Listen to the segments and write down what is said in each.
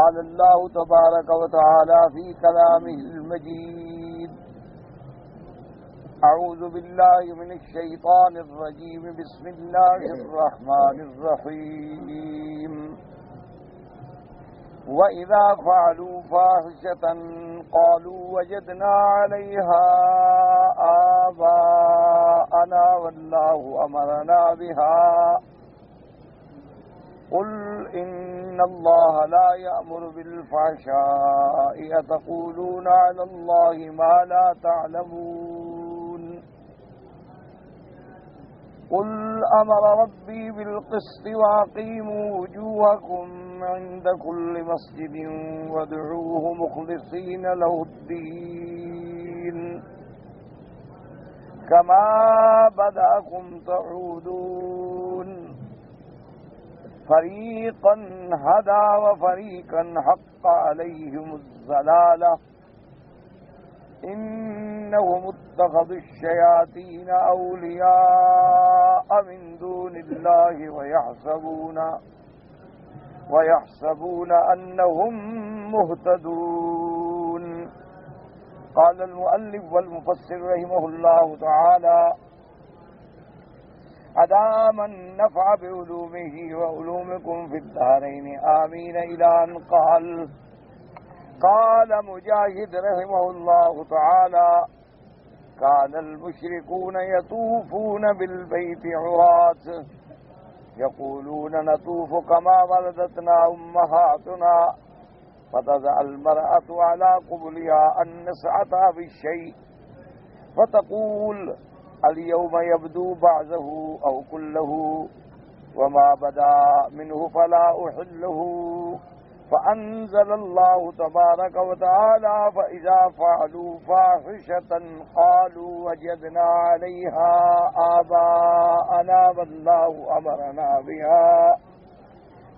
قال الله تبارك وتعالى في كلامه المجيد: أعوذ بالله من الشيطان الرجيم بسم الله الرحمن الرحيم وَإِذَا فَعَلُوا فَاحِشَةً قَالُوا وَجَدْنَا عَلَيْهَا آبَاءَنَا وَاللَّهُ أَمَرَنَا بِهَا قُلْ إِنَّ اللَّهَ لَا يَأْمُرُ بِالْفَحْشَاءِ أَتَقُولُونَ عَلَى اللَّهِ مَا لَا تَعْلَمُونَ قُلْ أَمَرَ رَبِّي بِالْقِسْطِ وَأَقِيمُوا وُجُوهَكُمْ عند كل مسجد وادعوه مخلصين له الدين كما بدأكم تعودون فريقا هدى وفريقا حق عليهم الضلالة إنهم اتخذوا الشياطين أولياء من دون الله ويحسبون أنهم مهتدون. قال المؤلف والمفسر رحمه الله تعالى: أدام النفع بعلومه وعلومكم في الدارين آمين. إلى أن قال مجاهد رحمه الله تعالى: كان المشركون يطوفون بالبيت عراة يقولون نطوف كما ولدتنا أمهاتنا فتضع المرأة على قبلها النسعة بالشيء فتقول اليوم يبدو بعضه أو كله وما بدا منه فلا أحله. فأنزل الله تبارك وتعالى: فإذا فعلوا فاحشة قالوا وجدنا عليها آباءنا والله أمرنا بها.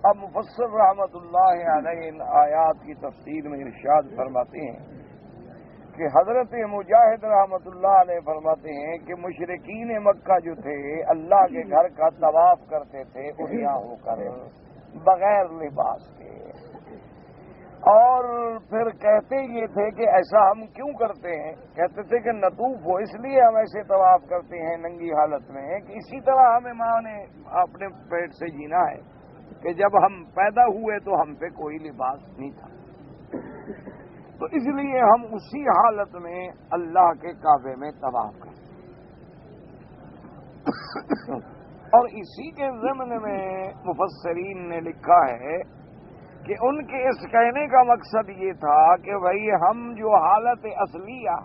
اب مفسر رحمۃ اللہ علیہ ان آیات کی تفسیر میں ارشاد فرماتے ہیں کہ حضرت مجاہد رحمۃ اللہ علیہ فرماتے ہیں کہ مشرکین مکہ جو تھے اللہ کے گھر کا طواف کرتے تھے اڑیا ہو کر بغیر لباس کے، اور پھر کہتے یہ تھے کہ ایسا ہم کیوں کرتے ہیں؟ کہتے تھے کہ نطوف ہو، اس لیے ہم ایسے طواف کرتے ہیں ننگی حالت میں کہ اسی طرح ہمیں ماں نے اپنے پیٹ سے جینا ہے کہ جب ہم پیدا ہوئے تو ہم پہ کوئی لباس نہیں تھا، تو اس لیے ہم اسی حالت میں اللہ کے کعبے میں طواف کرتے ہیں۔ اور اسی کے ضمن میں مفسرین نے لکھا ہے کہ ان کے اس کہنے کا مقصد یہ تھا کہ بھئی ہم جو حالت اصلیہ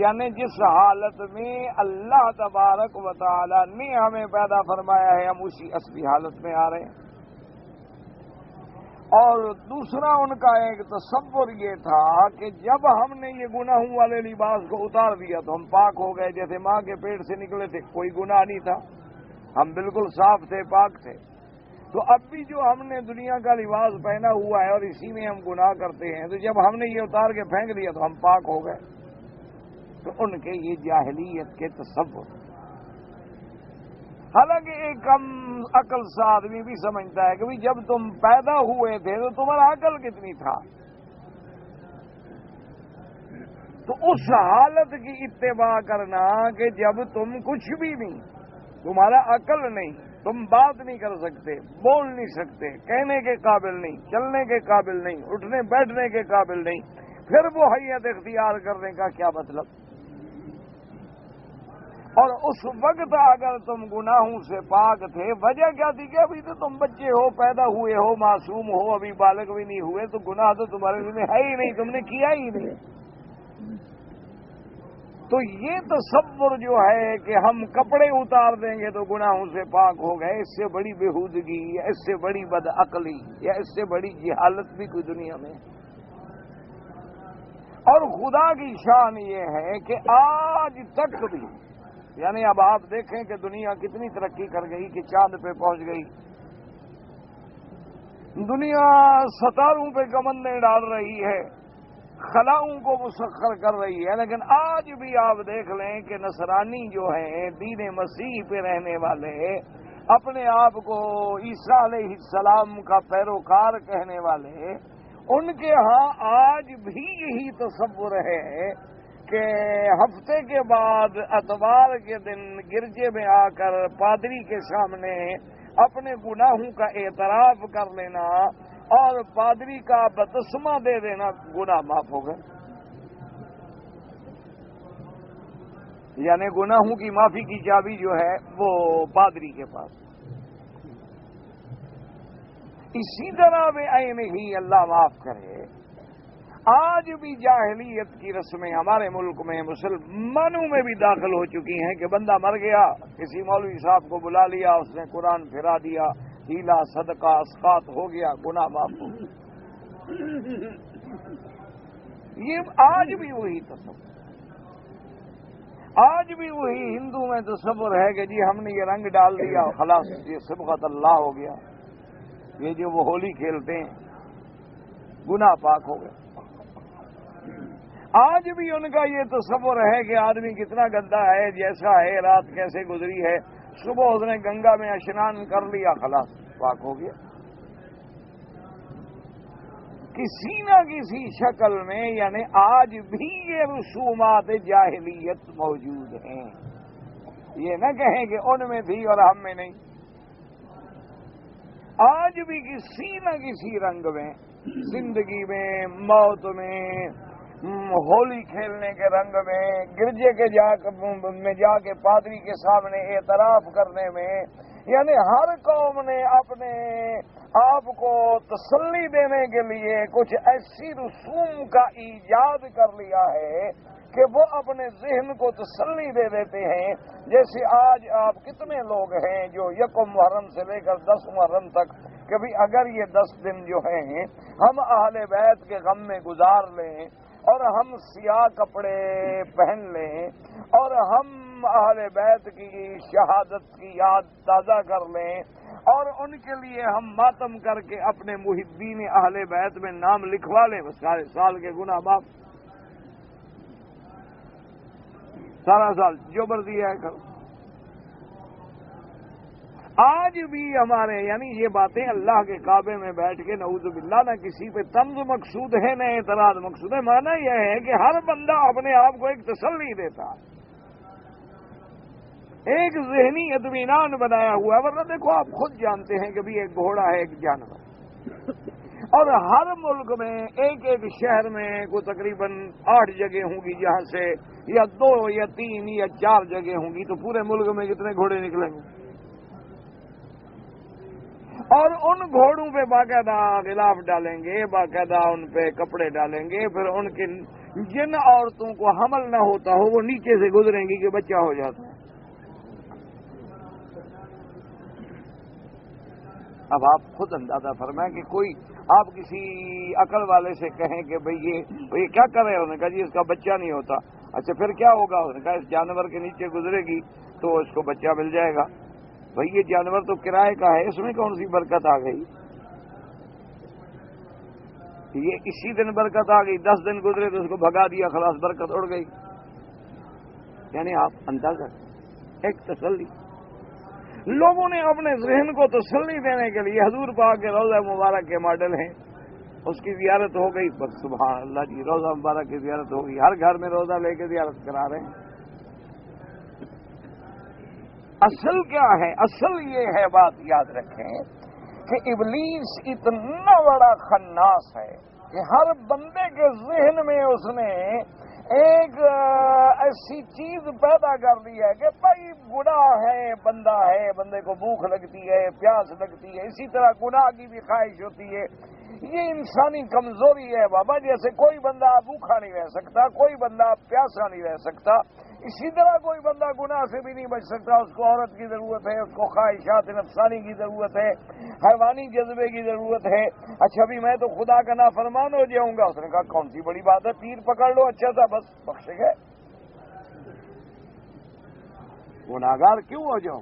یعنی جس حالت میں اللہ تبارک و تعالی نے ہمیں پیدا فرمایا ہے ہم اسی اصلی حالت میں آ رہے ہیں۔ اور دوسرا ان کا ایک تصور یہ تھا کہ جب ہم نے یہ گناہوں والے لباس کو اتار دیا تو ہم پاک ہو گئے، جیسے ماں کے پیٹ سے نکلے تھے کوئی گناہ نہیں تھا، ہم بالکل صاف تھے، پاک تھے۔ تو اب بھی جو ہم نے دنیا کا لباس پہنا ہوا ہے اور اسی میں ہم گناہ کرتے ہیں، تو جب ہم نے یہ اتار کے پھینک دیا تو ہم پاک ہو گئے۔ تو ان کے یہ جاہلیت کے تصور، حالانکہ ایک کم عقل سا آدمی بھی سمجھتا ہے کہ بھی جب تم پیدا ہوئے تھے تو تمہارا عقل کتنی تھا، تو اس حالت کی اتباع کرنا کہ جب تم کچھ بھی نہیں، تمہارا عقل نہیں، تم بات نہیں کر سکتے، بول نہیں سکتے، کہنے کے قابل نہیں، چلنے کے قابل نہیں، اٹھنے بیٹھنے کے قابل نہیں، پھر وہ حیت اختیار کرنے کا کیا مطلب؟ اور اس وقت اگر تم گناہوں سے پاک تھے، وجہ کیا تھی کہ ابھی تو تم بچے ہو، پیدا ہوئے ہو، معصوم ہو، ابھی بالغ بھی نہیں ہوئے، تو گناہ تو تمہارے دل میں ہے ہی نہیں، تم نے کیا ہی نہیں۔ تو یہ تصور جو ہے کہ ہم کپڑے اتار دیں گے تو گناہوں سے پاک ہو گئے، اس سے بڑی بےہودگی یا اس سے بڑی بدعقلی یا اس سے بڑی جہالت بھی کوئی دنیا میں۔ اور خدا کی شان یہ ہے کہ آج تک بھی، یعنی اب آپ دیکھیں کہ دنیا کتنی ترقی کر گئی کہ چاند پہ پہنچ گئی، دنیا ستاروں پہ کمندیں ڈال رہی ہے، خلاؤں کو مسخر کر رہی ہے، لیکن آج بھی آپ دیکھ لیں کہ نصرانی جو ہیں، دین مسیح پہ رہنے والے، اپنے آپ کو عیسیٰ علیہ السلام کا پیروکار کہنے والے، ان کے ہاں آج بھی یہی تصور ہے کہ ہفتے کے بعد اتوار کے دن گرجے میں آ کر پادری کے سامنے اپنے گناہوں کا اعتراف کر لینا اور پادری کا بپتسمہ دے دینا گناہ معاف ہو گئے. یعنی گناہوں کی معافی کی چابی جو ہے وہ پادری کے پاس. اسی طرح میں عین ہی اللہ معاف کرے، آج بھی جاہلیت کی رسمیں ہمارے ملک میں مسلمانوں میں بھی داخل ہو چکی ہیں کہ بندہ مر گیا، کسی مولوی صاحب کو بلا لیا، اس نے قرآن پھرا دیا، ہیلا صدقہ اسقاط ہو گیا، گناہ معاف ہو گیا. یہ آج بھی وہی تصور، آج بھی وہی ہندو میں تصور ہے کہ جی ہم نے یہ رنگ ڈال دیا خلاص یہ صبغت اللہ ہو گیا. یہ جو وہ ہولی کھیلتے ہیں گناہ پاک ہو گئے. آج بھی ان کا یہ تصور ہے کہ آدمی کتنا گندا ہے، جیسا ہے، رات کیسے گزری ہے، صبح اس نے گنگا میں اشنان کر لیا خلاص پاک ہو گیا. کسی نہ کسی شکل میں یعنی آج بھی یہ رسومات جاہلیت موجود ہیں. یہ نہ کہیں کہ ان میں تھی اور ہم میں نہیں. آج بھی کسی نہ کسی رنگ میں، زندگی میں، موت میں، ہولی کھیلنے کے رنگ میں، گرجے کے جا کے پادری کے سامنے اعتراف کرنے میں، یعنی ہر قوم نے اپنے آپ کو تسلی دینے کے لیے کچھ ایسی رسوم کا ایجاد کر لیا ہے کہ وہ اپنے ذہن کو تسلی دے دیتے ہیں. جیسے آج آپ کتنے لوگ ہیں جو یکم محرم سے لے کر 10 محرم تک کہ بھی اگر یہ 10 دن جو ہیں ہم اہل بیت کے غم میں گزار لیں اور ہم سیاہ کپڑے پہن لیں اور ہم اہل بیت کی شہادت کی یاد تازہ کر لیں اور ان کے لیے ہم ماتم کر کے اپنے محبین اہل بیت میں نام لکھوا لیں، بس سارے سال کے گناہ معاف. سارا سال جو مرضی ہے کرو. آج بھی ہمارے یعنی یہ باتیں اللہ کے کعبے میں بیٹھ کے نعوذ باللہ نہ کسی پہ طنز مقصود ہے نہ اعتراض مقصود ہے. معنی یہ ہے کہ ہر بندہ اپنے آپ کو ایک تسلی دیتا، ایک ذہنی اطمینان بنایا ہوا ہے. ورنہ دیکھو آپ خود جانتے ہیں کہ بھی ایک گھوڑا ہے ایک جانور، اور ہر ملک میں ایک ایک شہر میں کوئی تقریباً 8 جگہ ہوں گی جہاں سے یا 2 یا 3 یا 4 جگہ ہوں گی، تو پورے ملک میں کتنے گھوڑے نکلیں گے. اور ان گھوڑوں پہ باقاعدہ غلاف ڈالیں گے، باقاعدہ ان پہ کپڑے ڈالیں گے، پھر ان کے جن عورتوں کو حمل نہ ہوتا ہو وہ نیچے سے گزریں گی کہ بچہ ہو جاتا ہے. اب آپ خود اندازہ فرمائیں کہ کوئی آپ کسی عقل والے سے کہیں کہ بھئی یہ کیا کر رہے ہیں، انہوں نے کہا جی اس کا بچہ نہیں ہوتا. اچھا پھر کیا ہوگا، انہوں نے کہا اس جانور کے نیچے گزرے گی تو اس کو بچہ مل جائے گا. بھئی یہ جانور تو کرائے کا ہے، اس میں کون سی برکت آ گئی؟ یہ اسی دن برکت آ گئی، 10 دن گزرے تو اس کو بھگا دیا خلاص برکت اڑ گئی. یعنی آپ اندازہ ایک تسلی. لوگوں نے اپنے ذہن کو تسلی دینے کے لیے حضور پاک کے روضہ مبارک کے ماڈل ہیں، اس کی زیارت ہو گئی، بس سبحان اللہ جی روضہ مبارک کی زیارت ہو گئی. ہر گھر میں روضہ لے کے زیارت کرا رہے ہیں. اصل کیا ہے؟ اصل یہ ہے، بات یاد رکھیں کہ ابلیس اتنا بڑا خناس ہے کہ ہر بندے کے ذہن میں اس نے ایک ایسی چیز پیدا کر دی ہے کہ بھائی گناہ ہے، بندے کو بھوک لگتی ہے، پیاس لگتی ہے، اسی طرح گناہ کی بھی خواہش ہوتی ہے. یہ انسانی کمزوری ہے بابا. جیسے کوئی بندہ بھوکا نہیں رہ سکتا، کوئی بندہ پیاسا نہیں رہ سکتا، اسی طرح کوئی بندہ گناہ سے بھی نہیں بچ سکتا. اس کو عورت کی ضرورت ہے، اس کو خواہشات نفسانی کی ضرورت ہے، حیوانی جذبے کی ضرورت ہے. اچھا بھی میں تو خدا کا نافرمان ہو جاؤں گا. اس نے کہا کون سی بڑی بات ہے، پیر پکڑ لو، اچھا تھا بس بخش گئے. گناہگار کیوں ہو جاؤ،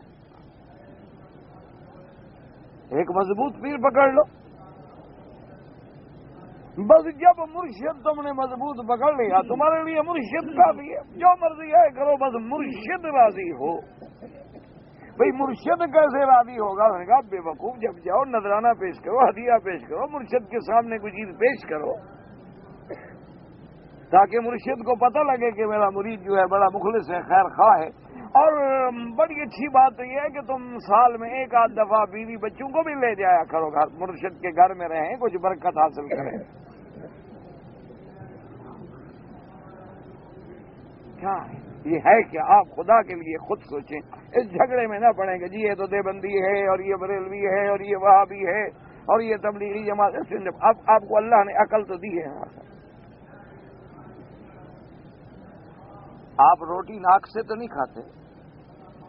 ایک مضبوط پیر پکڑ لو. بس جب مرشد تم نے مضبوط پکڑ لیا تمہارے لیے مرشد کافی ہے. جو مرضی ہے کرو، بس مرشد راضی ہو. بھئی مرشد کیسے راضی ہوگا؟ میں نے کہا بے وقوف، جب جاؤ نذرانہ پیش کرو، ہدیہ پیش کرو، مرشد کے سامنے کوئی چیز پیش کرو تاکہ مرشد کو پتہ لگے کہ میرا مرید جو ہے بڑا مخلص ہے، خیر خواہ ہے۔ اور بڑی اچھی بات تو یہ ہے کہ تم سال میں ایک آدھ دفعہ بیوی بچوں کو بھی لے جایا کرو گھر، مرشد کے گھر میں رہیں، کچھ برکت حاصل کریں۔ کیا ہے یہ؟ ہے کہ آپ خدا کے لیے خود سوچیں، اس جھگڑے میں نہ پڑیں گے جی یہ تو دیوبندی ہے اور یہ بریلوی ہے اور یہ وہابی ہے اور یہ تبلیغی جماعت۔ اب آپ کو اللہ نے عقل تو دی ہے، آپ روٹی ناک سے تو نہیں کھاتے،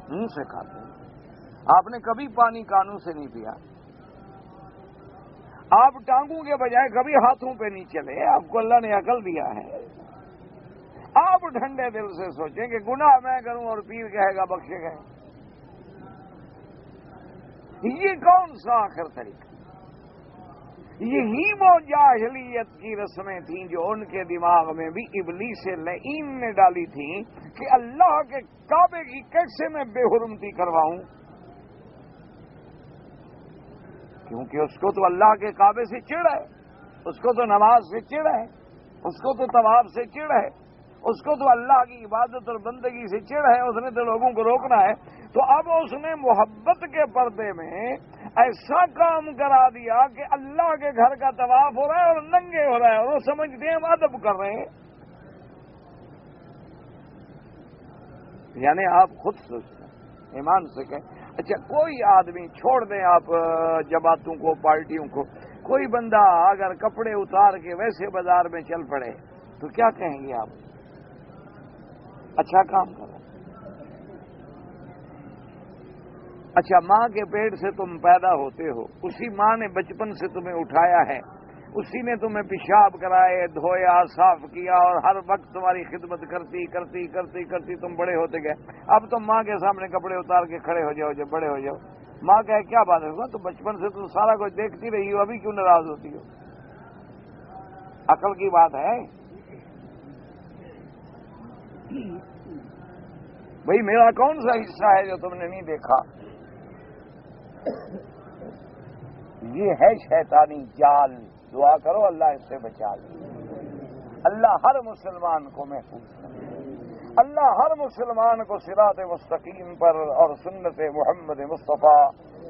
منہ سے کھاتے ہیں۔ آپ نے کبھی پانی کانوں سے نہیں پیا، آپ ٹانگوں کے بجائے کبھی ہاتھوں پہ نہیں چلے، آپ کو اللہ نے عقل دیا ہے۔ آپ ٹھنڈے دل سے سوچیں کہ گناہ میں کروں اور پیر کہے گا بخشے گئے، یہ کون سا آخر طریقہ؟ یہی وہ جاہلیت کی رسمیں تھیں جو ان کے دماغ میں بھی ابلیس لعین نے ڈالی تھیں کہ اللہ کے کعبے کی کیسے میں بے حرمتی کرواؤں، کیونکہ اس کو تو اللہ کے کعبے سے چڑ ہے، اس کو تو نماز سے چڑ ہے، اس کو تو طواف سے چڑ ہے، اس کو تو اللہ کی عبادت اور بندگی سے چڑ ہے، اس نے تو لوگوں کو روکنا ہے۔ تو اب اس نے محبت کے پردے میں ایسا کام کرا دیا کہ اللہ کے گھر کا طواف ہو رہا ہے اور ننگے ہو رہا ہے، اور وہ سمجھتے ہیں ہم ادب کر رہے ہیں۔ یعنی آپ خود سوچتے ہیں، ایمان سے کہیں اچھا کوئی آدمی چھوڑ دیں آپ جماعتوں کو، پارٹیوں کو، کوئی بندہ اگر کپڑے اتار کے ویسے بازار میں چل پڑے تو کیا کہیں گے آپ؟ اچھا کام کرو۔ اچھا ماں کے پیٹ سے تم پیدا ہوتے ہو، اسی ماں نے بچپن سے تمہیں اٹھایا ہے، اسی نے تمہیں پیشاب کرائے، دھویا، صاف کیا اور ہر وقت تمہاری خدمت کرتی کرتی کرتی کرتی تم بڑے ہوتے گئے۔ اب تم ماں کے سامنے کپڑے اتار کے کھڑے ہو جاؤ، جب بڑے ہو جاؤ، ماں کہے کیا بات ہے؟ تو بچپن سے تم سارا کچھ دیکھتی رہی ہو، ابھی کیوں ناراض ہوتی ہو؟ عقل کی بات ہے بھئی، میرا کون سا حصہ ہے جو تم نے نہیں دیکھا؟ یہ ہے شیطانی جال، دعا کرو اللہ اس سے بچا لے۔ اللہ ہر مسلمان کو محفوظ کرے، اللہ ہر مسلمان کو صراط مستقیم پر اور سنت محمد مصطفیٰ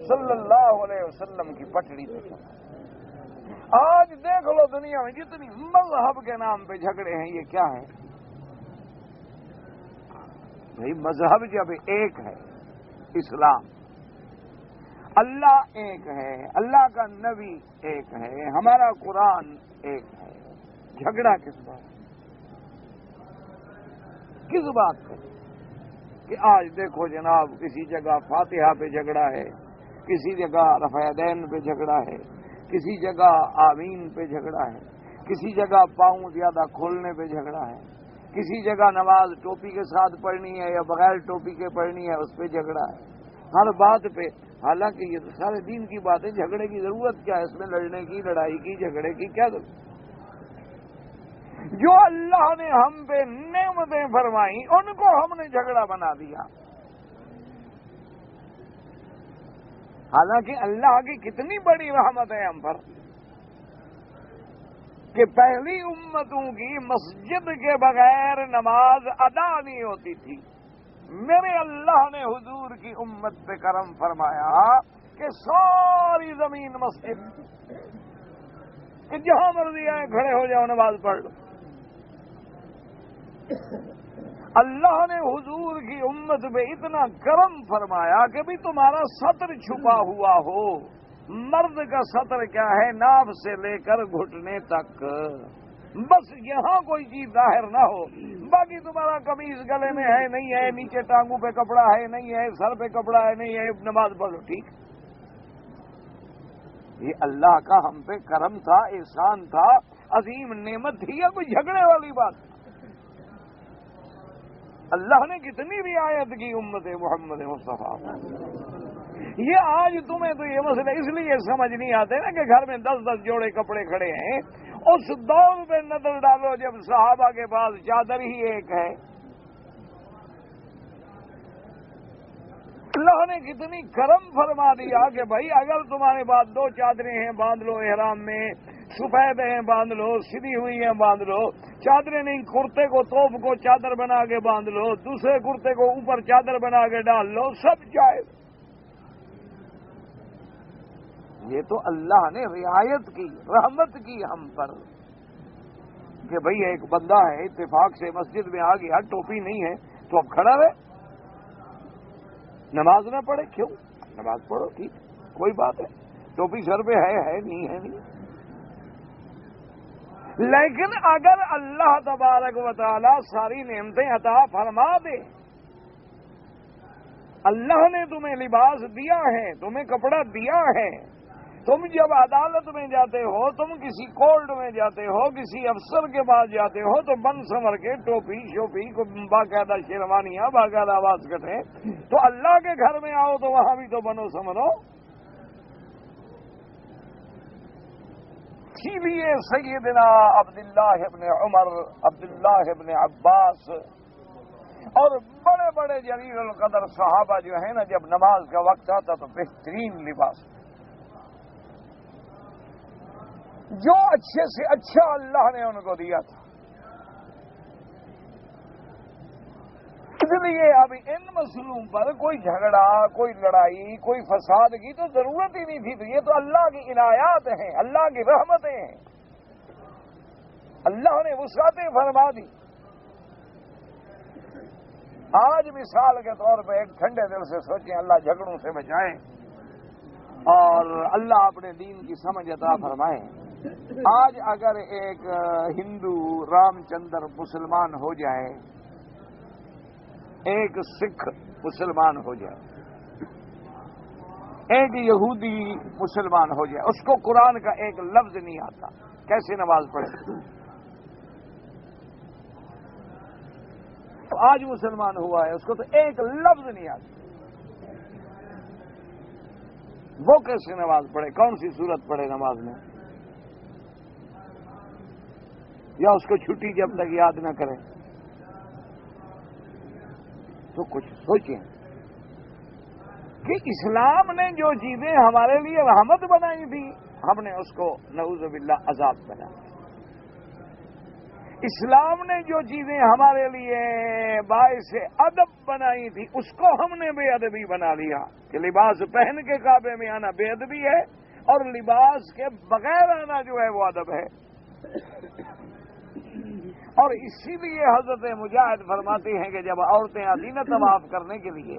صلی اللہ علیہ وسلم کی پٹڑی پہ چلا۔ آج دیکھ لو دنیا میں جتنی مذہب کے نام پہ جھگڑے ہیں، یہ کیا ہے بھئی؟ مذہب جب ایک ہے، اسلام، اللہ ایک ہے، اللہ کا نبی ایک ہے، ہمارا قرآن ایک ہے، جھگڑا کس بات؟ کس بات پہ؟ کہ آج دیکھو جناب کسی جگہ فاتحہ پہ جھگڑا ہے، کسی جگہ رفع یدین پہ جھگڑا ہے، کسی جگہ آمین پہ جھگڑا ہے، کسی جگہ پاؤں زیادہ کھولنے پہ جھگڑا ہے، کسی جگہ نماز ٹوپی کے ساتھ پڑھنی ہے یا بغیر ٹوپی کے پڑھنی ہے، اس پہ جھگڑا ہے، ہر بات پہ۔ حالانکہ یہ تو سارے دین کی بات ہے، جھگڑے کی ضرورت کیا ہے؟ اس میں لڑنے کی، لڑائی کی، جھگڑے کی کیا ضرورت؟ جو اللہ نے ہم پہ نعمتیں فرمائی ان کو ہم نے جھگڑا بنا دیا۔ حالانکہ اللہ کی کتنی بڑی رحمت ہے ہم پر کہ پہلی امتوں کی مسجد کے بغیر نماز ادا نہیں ہوتی تھی۔ میرے اللہ نے حضور کی امت پہ کرم فرمایا کہ ساری زمین مسجد، کہ جہاں مرضی آئے کھڑے ہو جاؤ نماز پڑھ لو۔ اللہ نے حضور کی امت پہ اتنا کرم فرمایا کہ بھی تمہارا سطر چھپا ہوا ہو۔ مرد کا سطر کیا ہے؟ ناف سے لے کر گھٹنے تک، بس یہاں کوئی چیز ظاہر نہ ہو، باقی تمہارا قمیض گلے میں ہے نہیں ہے، نیچے ٹانگوں پہ کپڑا ہے نہیں ہے، سر پہ کپڑا ہے نہیں ہے، نماز پڑھو ٹھیک۔ یہ اللہ کا ہم پہ کرم تھا، احسان تھا، عظیم نعمت تھی، یا کوئی جھگڑے والی بات؟ اللہ نے کتنی رعایت کی امت محمد مصطفیٰ۔ یہ آج تمہیں تو یہ مسئلہ اس لیے سمجھ نہیں آتے نا کہ گھر میں 10 جوڑے کپڑے کھڑے ہیں۔ اس دور پہ نظر ڈالو جب صحابہ کے پاس چادر ہی ایک ہے۔ اللہ اللہ نے کتنی کرم فرما دیا کہ بھائی اگر تمہارے پاس 2 چادریں ہیں باندھ لو احرام میں، سفید ہیں باندھ لو، سیدھی ہوئی ہیں باندھ لو، چادریں نہیں کرتے کو توپ کو چادر بنا کے باندھ لو، دوسرے کرتے کو اوپر چادر بنا کے ڈال لو، سب جائز۔ یہ تو اللہ نے رعایت کی، رحمت کی ہم پر کہ بھئی ایک بندہ ہے اتفاق سے مسجد میں آ گیا، ٹوپی نہیں ہے تو اب کھڑا رہے، نماز نہ پڑھے، کیوں؟ نماز پڑھو، ٹھیک، کوئی بات ہے، ٹوپی سر پہ ہے نہیں۔ لیکن اگر اللہ تبارک و تعالی ساری نعمتیں عطا فرما دے، اللہ نے تمہیں لباس دیا ہے، تمہیں کپڑا دیا ہے، تم جب عدالت میں جاتے ہو، تم کسی کورٹ میں جاتے ہو، کسی افسر کے پاس جاتے ہو تو بن سنور کے ٹوپی شوپی کو باقاعدہ شیروانیاں باقاعدہ آواز کٹے، تو اللہ کے گھر میں آؤ تو وہاں بھی تو بنو سمرو۔ اسی لیے سیدنا عبداللہ ابن عمر، عبداللہ ابن عباس اور بڑے بڑے جلیل القدر صحابہ جو ہیں نا، جب نماز کا وقت آتا تو بہترین لباس، جو اچھے سے اچھا اللہ نے ان کو دیا تھا۔ اس لیے اب ان مسئلوں پر کوئی جھگڑا، کوئی لڑائی، کوئی فساد کی تو ضرورت ہی نہیں تھی، تو یہ تو اللہ کی عنایات ہیں، اللہ کی رحمتیں ہیں، اللہ نے وسعتیں فرما دی۔ آج مثال کے طور پہ ایک ٹھنڈے دل سے سوچیں، اللہ جھگڑوں سے بچائیں اور اللہ اپنے دین کی سمجھ عطا فرمائیں۔ آج اگر ایک ہندو رام چندر مسلمان ہو جائے، ایک سکھ مسلمان ہو جائے، ایک یہودی مسلمان ہو جائے، اس کو قرآن کا ایک لفظ نہیں آتا، کیسے نماز پڑھے؟ تو آج مسلمان ہوا ہے، اس کو تو ایک لفظ نہیں آتا، وہ کیسے نماز پڑھے؟ کون سی صورت پڑھے نماز میں؟ یا اس کو چھٹی جب تک یاد نہ کرے؟ تو کچھ سوچیں کہ اسلام نے جو چیزیں ہمارے لیے رحمت بنائی تھی، ہم نے اس کو نعوذ باللہ عذاب بنا دیا۔ اسلام نے جو چیزیں ہمارے لیے باعث ادب بنائی تھی، اس کو ہم نے بے ادبی بنا لیا کہ لباس پہن کے کعبے میں آنا بے ادبی ہے، اور لباس کے بغیر آنا جو ہے وہ ادب ہے۔ اور اسی لیے حضرت مجاہد فرماتے ہیں کہ جب عورتیں آتی نا طواف کرنے کے لیے،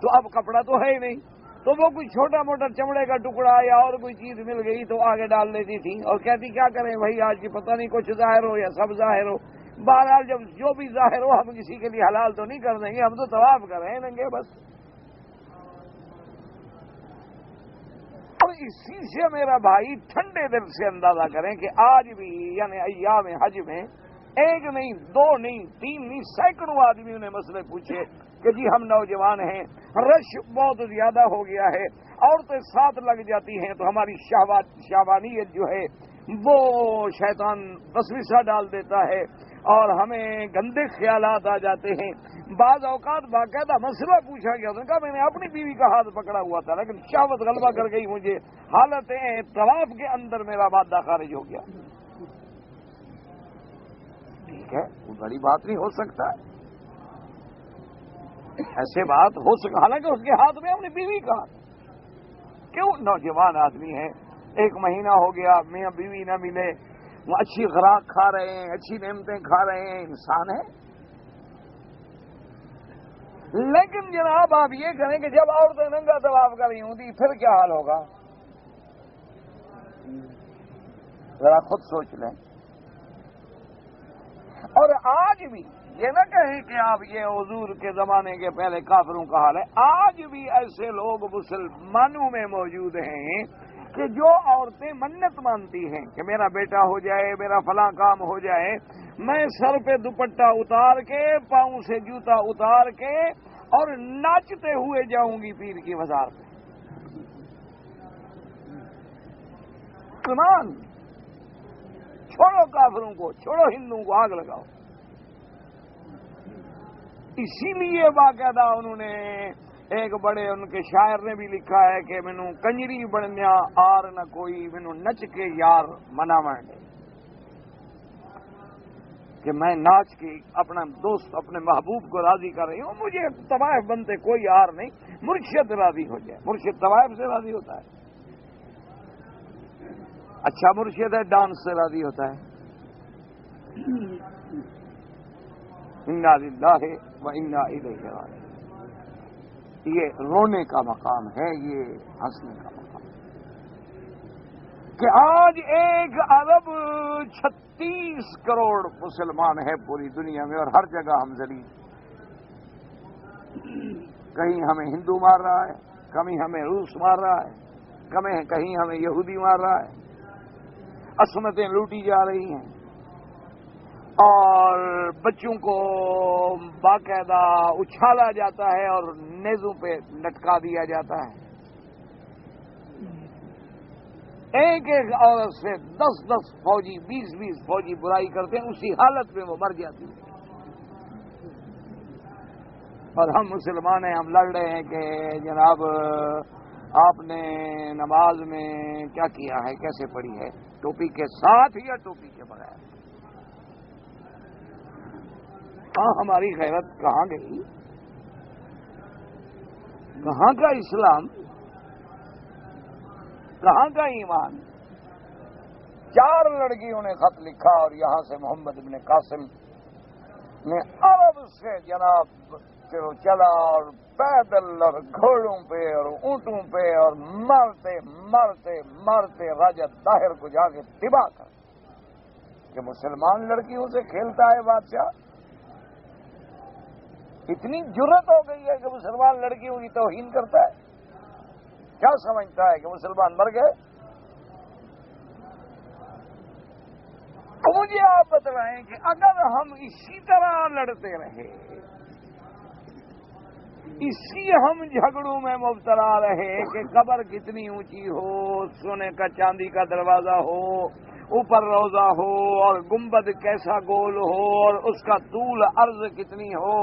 تو اب کپڑا تو ہے ہی نہیں، تو وہ کوئی چھوٹا موٹا چمڑے کا ٹکڑا یا اور کوئی چیز مل گئی تو آگے ڈال لیتی تھی اور کہتی کیا کریں بھائی، آج کی پتہ نہیں کچھ ظاہر ہو یا سب ظاہر ہو، بہرحال جب جو بھی ظاہر ہو ہم کسی کے لیے حلال تو نہیں کر دیں گے، ہم تو طواف کر رہے ہیں بس۔ اور اسی سے میرا بھائی ٹھنڈے دل سے اندازہ کریں کہ آج بھی یعنی ایام حج میں ایک نہیں، 2 نہیں، 3 نہیں، سینکڑوں آدمیوں نے مسئلے پوچھے کہ جی ہم نوجوان ہیں، رش بہت زیادہ ہو گیا ہے، عورتیں ساتھ لگ جاتی ہیں تو ہماری شہوانیت جو ہے وہ شیطان وسوسہ ڈال دیتا ہے اور ہمیں گندے خیالات آ جاتے ہیں۔ بعض اوقات باقاعدہ مسئلہ پوچھا گیا، تو کہا میں نے اپنی بیوی کا ہاتھ پکڑا ہوا تھا لیکن شہوت غلبہ کر گئی مجھے، حالت طواف کے اندر میرا مادہ خارج ہو گیا۔ ٹھیک ہے، کوئی بڑی بات نہیں ہو سکتا، ایسے بات ہو سکتا، حالانکہ اس کے ہاتھ میں اپنی بیوی کا ہاتھ، کیوں؟ نوجوان آدمی ہے، 1 مہینہ ہو گیا میاں بیوی نہ ملے، وہ اچھی خوراک کھا رہے ہیں، اچھی نعمتیں کھا رہے ہیں، انسان ہے۔ لیکن جناب آپ یہ کریں کہ جب عورتیں ننگا طواف کر رہی ہوں گی پھر کیا حال ہوگا؟ ذرا خود سوچ لیں۔ اور آج بھی یہ نہ کہیں کہ آپ یہ حضور کے زمانے کے پہلے کافروں کا حال ہے، آج بھی ایسے لوگ مسلمانوں میں موجود ہیں کہ جو عورتیں منت مانتی ہیں کہ میرا بیٹا ہو جائے، میرا فلاں کام ہو جائے، میں سر پہ دوپٹہ اتار کے، پاؤں سے جوتا اتار کے اور ناچتے ہوئے جاؤں گی پیر کی مزار پہ۔ مسلمان چھوڑو کافروں کو، چھوڑو ہندوؤں کو، آگ لگاؤ۔ اسی لیے باقاعدہ انہوں نے ایک بڑے ان کے شاعر نے بھی لکھا ہے کہ مینوں کنجری بنیا آر نہ کوئی، مینوں نچ کے یار مناویں دے، کہ میں ناچ کے اپنا دوست اپنے محبوب کو راضی کر رہی ہوں، مجھے طوائف بنتے کوئی آر نہیں، مرشد راضی ہو جائے۔ مرشد طوائف سے راضی ہوتا ہے، اچھا مرشد ہے ڈانس سے راضی ہوتا ہے۔ انا للہ و انا الیہ راجعون۔ یہ رونے کا مقام ہے، یہ ہنسنے کا مقام کہ آج 1.36 کروڑ مسلمان ہے پوری دنیا میں، اور ہر جگہ ہم ذلیل، کہیں ہمیں ہندو مار رہا ہے، کہیں ہمیں روس مار رہا ہے، کہیں ہمیں یہودی مار رہا ہے، عصمتیں لوٹی جا رہی ہیں، اور بچوں کو باقاعدہ اچھالا جاتا ہے اور نیزوں پہ لٹکا دیا جاتا ہے۔ ایک عورت سے 10 فوجی 20 فوجی برائی کرتے ہیں، اسی حالت میں وہ مر جاتی ہے، اور ہم مسلمان ہیں، ہم لڑ رہے ہیں کہ جناب آپ نے نماز میں کیا کیا ہے، کیسے پڑھی ہے، ٹوپی کے ساتھ یا ٹوپی کے بغیر؟ ہماری غیرت کہاں گئی؟ کہاں کا اسلام؟ کہاں کا ایمان؟ 4 لڑکیوں نے خط لکھا، اور یہاں سے محمد ابن قاسم نے عرب سے جناب چلا، اور پیدل اور گھوڑوں پہ اور اونٹوں پہ، اور مرتے مرتے مرتے راجہ طاہر کو جا کے تباہ کر کہ مسلمان لڑکیوں سے کھیلتا ہے بادشاہ۔ اتنی جرت ہو گئی ہے کہ مسلمان لڑکیوں کی توہین کرتا ہے، کیا سمجھتا ہے کہ مسلمان مر گئے؟ تو مجھے آپ بتلائیں کہ اگر ہم اسی طرح لڑتے رہے، اسی ہم جھگڑوں میں مبتلا رہے کہ قبر کتنی اونچی ہو، سونے کا چاندی کا دروازہ ہو، اوپر روضہ ہو، اور گنبد کیسا گول ہو، اور اس کا طول عرض کتنی ہو،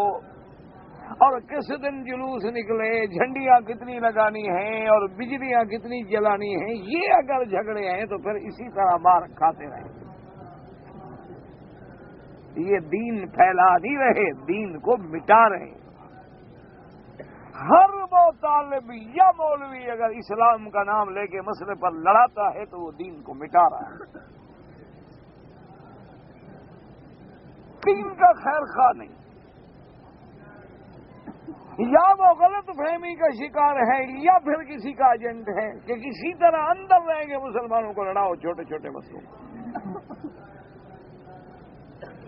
اور کس دن جلوس نکلے، جھنڈیاں کتنی لگانی ہیں اور بجلیاں کتنی جلانی ہیں، یہ اگر جھگڑے ہیں تو پھر اسی طرح مار کھاتے رہیں۔ یہ دین پھیلا نہیں رہے، دین کو مٹا رہے۔ ہر وہ طالب یا مولوی اگر اسلام کا نام لے کے مسئلے پر لڑاتا ہے تو وہ دین کو مٹا رہا ہے، دین کا خیر خواہ نہیں، یا وہ غلط فہمی کا شکار ہے یا پھر کسی کا ایجنٹ ہے کہ کسی طرح اندر رہیں گے مسلمانوں کو لڑاؤ چھوٹے چھوٹے مسئلوں۔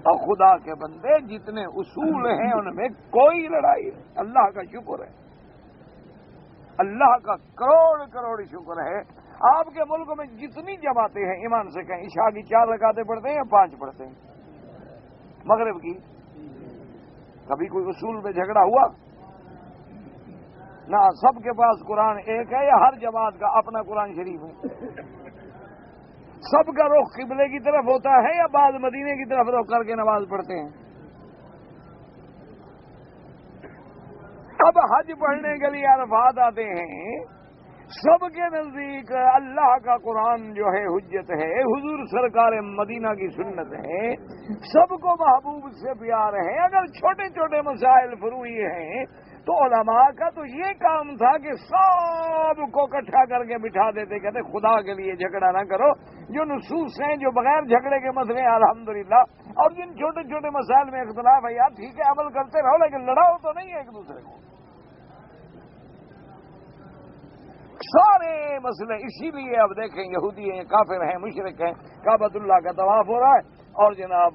اور خدا کے بندے جتنے اصول ہیں ان میں کوئی لڑائی نہیں، اللہ کا شکر ہے، اللہ کا کروڑ کروڑ شکر ہے۔ آپ کے ملک میں جتنی جماعتیں ہیں، ایمان سے کہیں عشاء کی 4 رکعتیں پڑھتے ہیں یا 5 پڑھتے ہیں؟ مغرب کی کبھی کوئی اصول پہ جھگڑا ہوا؟ نہ، سب کے پاس قرآن ایک ہے، یا ہر جماعت کا اپنا قرآن شریف ہے؟ سب کا رخ قبلے کی طرف ہوتا ہے یا بعض مدینے کی طرف رخ کر کے نماز پڑھتے ہیں؟ اب حج پڑھنے کے لیے عرفات آتے ہیں، سب کے نزدیک اللہ کا قرآن جو ہے حجت ہے، حضور سرکار مدینہ کی سنت ہے، سب کو محبوب سے پیار ہے۔ اگر چھوٹے چھوٹے مسائل فروعی ہیں تو علماء کا تو یہ کام تھا کہ سب کو اکٹھا کر کے بٹھا دیتے، کہتے خدا کے لیے جھگڑا نہ کرو، جو نصوص ہیں جو بغیر جھگڑے کے مسئلے ہیں الحمدللہ، اور جن چھوٹے چھوٹے مسائل میں اختلاف ہے یار ٹھیک ہے عمل کرتے رہو، لیکن لڑاؤ تو نہیں ہے ایک دوسرے کو۔ سارے مسئلے اسی لیے اب دیکھیں یہودی ہیں، کافر ہیں، مشرک ہیں، کعبۃ اللہ کا طواف ہو رہا ہے، اور جناب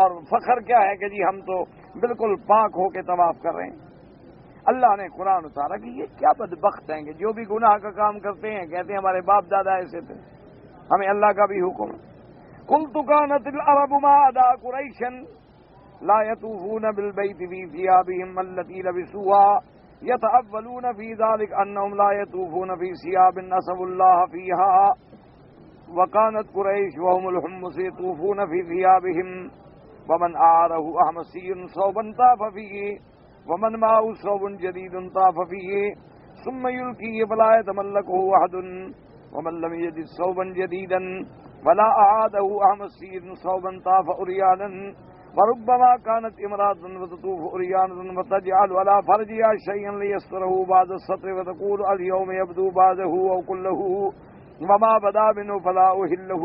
اور فخر کیا ہے کہ جی ہم تو بالکل پاک ہو کے طواف کر رہے ہیں۔ اللہ نے قرآن اتارا کہ یہ کیا بدبخت ہیں کہ جو بھی گناہ کا کام کرتے ہیں کہتے ہیں ہمارے باپ دادا ایسے تھے، ہمیں اللہ کا بھی حکم ہے۔ قلت كانت العرب ما عدا قريشا لا يطوفون بالبيت في ثيابهم التي لبسوها يتأولون في ذلك أنهم لا يطوفون في ثياب نسبوا الله فيها وكانت قريش وهم الحمص يطوفون في ثيابهم ومن أعاره أحمسي صوبا طاف فيه ومن معه ثوب جديد طاف فيه ثم يلقيه فلا يتملكه أحد ومن لم يجد ثوبا جديدا ولا أعاده أحمسير ثوبا طاف عريانا وربما كانت امرأة وتطوف عريانة وتجعل على فرجها شيئا ليستره بعد السطر وتقول اليوم يبدو بعده أو كله وما بدا منه فلا أحله.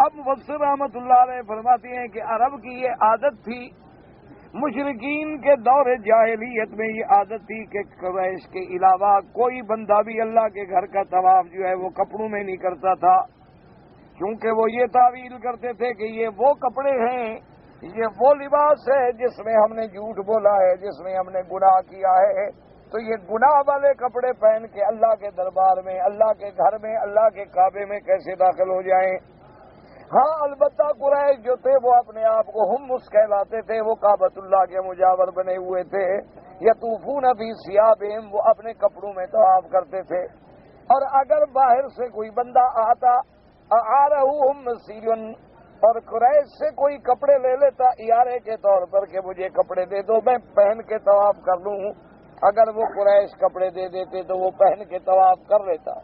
اب مفسر رحمۃ اللہ علیہ فرماتے ہیں کہ عرب کی یہ عادت تھی، مشرکین کے دور جاہلیت میں یہ عادت تھی کہ قریش کے علاوہ کوئی بندہ بھی اللہ کے گھر کا طواف جو ہے وہ کپڑوں میں نہیں کرتا تھا، کیونکہ وہ یہ تعویل کرتے تھے کہ یہ وہ کپڑے ہیں، یہ وہ لباس ہے جس میں ہم نے جھوٹ بولا ہے، جس میں ہم نے گناہ کیا ہے، تو یہ گناہ والے کپڑے پہن کے اللہ کے دربار میں، اللہ کے گھر میں، اللہ کے کعبے میں کیسے داخل ہو جائیں۔ ہاں البتہ قریش جو تھے وہ اپنے آپ کو حمص کہلاتے تھے، وہ کعبۃ اللہ کے مجاور بنے ہوئے تھے، یطوفون فی ثیابہم، وہ اپنے کپڑوں میں طواف کرتے تھے، اور اگر باہر سے کوئی بندہ آتا اعارہم مسیرن، اور قریش سے کوئی کپڑے لے لیتا اعارے کے طور پر کہ مجھے کپڑے دے دو میں پہن کے طواف کر لوں، اگر وہ قریش کپڑے دے دیتے تو وہ پہن کے طواف کر لیتا،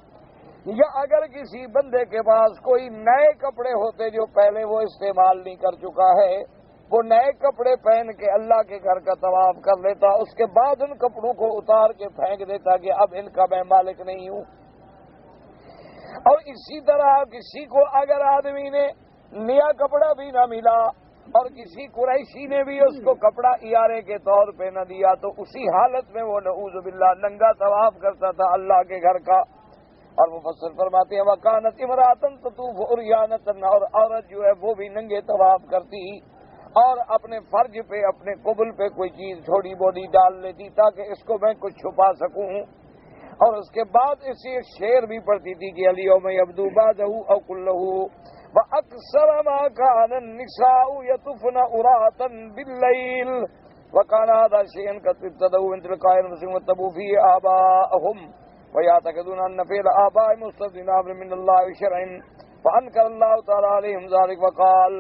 یا اگر کسی بندے کے پاس کوئی نئے کپڑے ہوتے جو پہلے وہ استعمال نہیں کر چکا ہے، وہ نئے کپڑے پہن کے اللہ کے گھر کا طواف کر لیتا، اس کے بعد ان کپڑوں کو اتار کے پھینک دیتا کہ اب ان کا میں مالک نہیں ہوں۔ اور اسی طرح کسی کو اگر آدمی نے نیا کپڑا بھی نہ ملا اور کسی قریشی نے بھی اس کو کپڑا اعارے کے طور پہ نہ دیا تو اسی حالت میں وہ نعوذ باللہ ننگا طواف کرتا تھا اللہ کے گھر کا۔ اور مفسر فرماتے ہیں وکانت امراتن تطوف عریانۃ، اور عورت جو ہے وہ بھی ننگے طواف کرتی اور اپنے فرج پہ اپنے قبل پہ کوئی چیز تھوڑی بولی ڈال لیتی تاکہ اس کو میں کچھ چھپا سکوں، اور اس کے بعد اسے شعر بھی پڑھتی تھی کہ الیوم یبدو بعدہ او کلہ وَأَكْثَرَ مَا كَانَ النِّسَاءُ يَطُوفْنَ عُرَاةً بِاللَّيْلِ وَكَانَ هَذَا شَيْئًا قَدْ ابْتَدَعُوا مِنْ تِلْقَاءِ أَنفُسِهِمْ وَاتَّبَعُوا فِيهِ آبَاءَهُمْ وَيَعْتَقِدُونَ أَنَّ فِعْلَ آبَائِهِمْ مُسْتَثْنٍ أَمْرٍ مِّنَ اللَّهِ شَرْعٍ فَأَنكَرَ اللَّهُ تَعَالَىٰ عَلَيْهِمْ ذَلِكَ وَقَالَ۔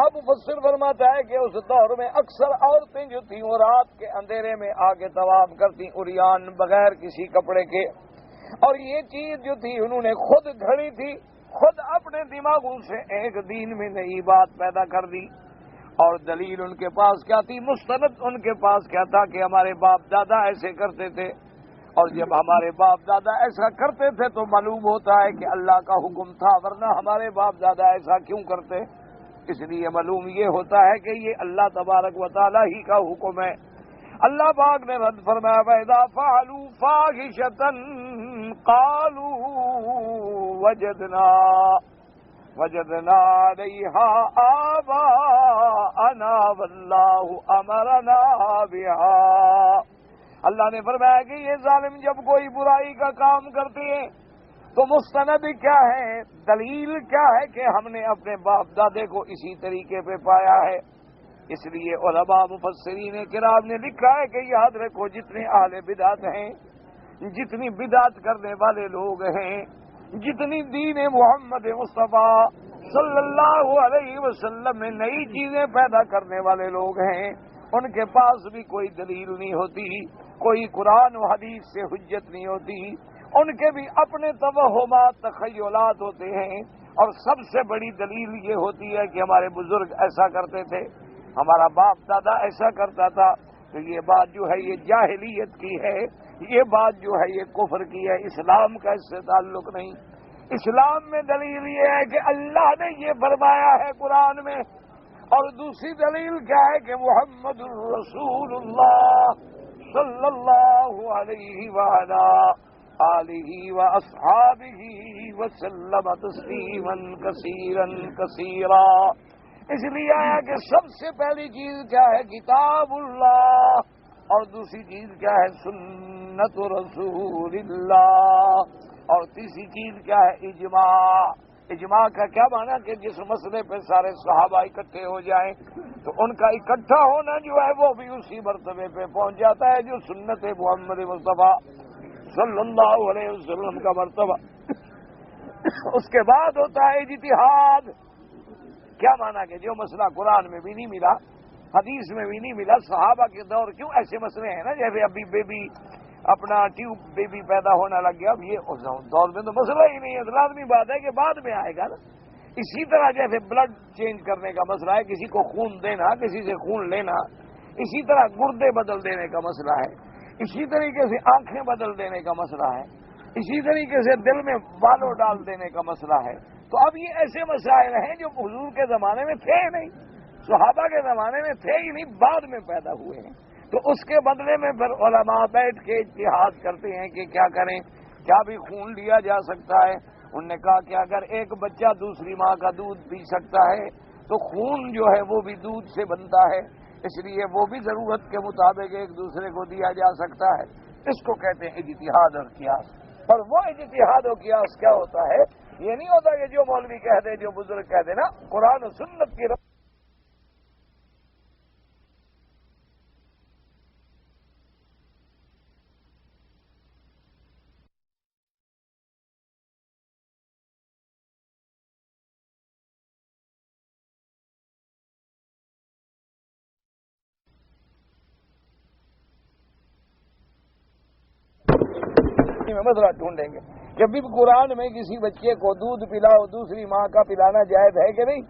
اب مفسر فرماتا ہے کہ اس دور میں اکثر عورتیں جو تھیں وہ رات کے اندھیرے میں آ کے طواف کرتی عریان بغیر کسی کپڑے کے، اور یہ چیز جو تھی انہوں نے خود گھڑی تھی، خود اپنے دماغوں سے ایک دین میں نئی بات پیدا کر دی، اور دلیل ان کے پاس کیا تھی، مستند ان کے پاس کیا تھا کہ ہمارے باپ دادا ایسے کرتے تھے، اور جب ہمارے باپ دادا ایسا کرتے تھے تو معلوم ہوتا ہے کہ اللہ کا حکم تھا، ورنہ ہمارے باپ دادا ایسا کیوں کرتے؟ اس لیے معلوم یہ ہوتا ہے کہ یہ اللہ تبارک و تعالی ہی کا حکم ہے۔ اللہ پاک نے رد فرمایا وَإِذَا فَعَلُوا فَاحِشَةً قَالُوا وَجَدْنَا عَلَيْهَا آبَاءَنَا وَاللَّهُ أَمَرَنَا بِهَا۔ اللہ نے فرمایا کہ یہ ظالم جب کوئی برائی کا کام کرتے ہیں تو مستند کیا ہے، دلیل کیا ہے کہ ہم نے اپنے باپ دادے کو اسی طریقے پہ پایا ہے۔ اس لیے علماء مفسرین کرام نے لکھا ہے کہ یاد رکھو جتنے اہل بدعت ہیں، جتنی بدعت کرنے والے لوگ ہیں، جتنی دین محمد مصطفیٰ صلی اللہ علیہ وسلم میں نئی چیزیں پیدا کرنے والے لوگ ہیں، ان کے پاس بھی کوئی دلیل نہیں ہوتی، کوئی قرآن و حدیث سے حجت نہیں ہوتی، ان کے بھی اپنے توہمات تخیلات ہوتے ہیں، اور سب سے بڑی دلیل یہ ہوتی ہے کہ ہمارے بزرگ ایسا کرتے تھے، ہمارا باپ دادا ایسا کرتا تھا، تو یہ بات جو ہے یہ جاہلیت کی ہے، یہ بات جو ہے یہ کفر کی ہے، اسلام کا اس سے تعلق نہیں۔ اسلام میں دلیل یہ ہے کہ اللہ نے یہ فرمایا ہے قرآن میں، اور دوسری دلیل کیا ہے کہ محمد الرسول اللہ صلی اللہ علیہ وآلہ آلہ واصحابہ وسلم تسلیما کثیرا کثیرا۔ اس لیے آیا کہ سب سے پہلی چیز کیا ہے، کتاب اللہ، اور دوسری چیز کیا ہے، سنت رسول اللہ، اور تیسری چیز کیا ہے، اجماع۔ اجماع کا کیا معنی کہ جس مسئلے پہ سارے صحابہ اکٹھے ہو جائیں تو ان کا اکٹھا ہونا جو ہے وہ بھی اسی مرتبے پہ پہنچ جاتا ہے جو سنت محمد مصطفیٰ صلی اللہ علیہ وسلم کا مرتبہ۔ اس کے بعد ہوتا ہے اجتہاد۔ کیا مانا کہ جو مسئلہ قرآن میں بھی نہیں ملا، حدیث میں بھی نہیں ملا. صحابہ کے دور کیوں ایسے مسئلے ہیں نا, جیسے ابھی بیبی اپنا ٹیوب بیبی پیدا ہونے لگ گیا, اب یہ اس دور میں تو مسئلہ ہی نہیں ہے, لازمی بات ہے کہ بعد میں آئے گا نا. اسی طرح جیسے بلڈ چینج کرنے کا مسئلہ ہے, کسی کو خون دینا, کسی سے خون لینا, اسی طرح گردے بدل دینے کا مسئلہ ہے, اسی طریقے سے آنکھیں بدل دینے کا مسئلہ ہے, اسی طریقے سے دل میں بالوں ڈال دینے کا مسئلہ ہے. تو اب یہ ایسے مسائل ہیں جو حضور کے زمانے میں تھے نہیں, صحابہ کے زمانے میں تھے ہی نہیں, بعد میں پیدا ہوئے ہیں. تو اس کے بدلے میں پھر علماء بیٹھ کے اجتہاد کرتے ہیں کہ کیا کریں, کیا بھی خون لیا جا سکتا ہے. انہوں نے کہا کہ اگر ایک بچہ دوسری ماں کا دودھ پی سکتا ہے تو خون جو ہے وہ بھی دودھ سے بنتا ہے, اس لیے وہ بھی ضرورت کے مطابق ایک دوسرے کو دیا جا سکتا ہے. اس کو کہتے ہیں اجتہاد اور قیاس. اور وہ اجتہاد و قیاس کیا ہوتا ہے, یہ نہیں ہوتا کہ جو مولوی کہہ دے, جو بزرگ کہہ دے نا, قرآن و سنت کی میں مسئلہ ڈھونڈیں گے کہ بھی قرآن میں کسی بچے کو دودھ پلاؤ دوسری ماں کا پلانا جائز ہے کہ نہیں.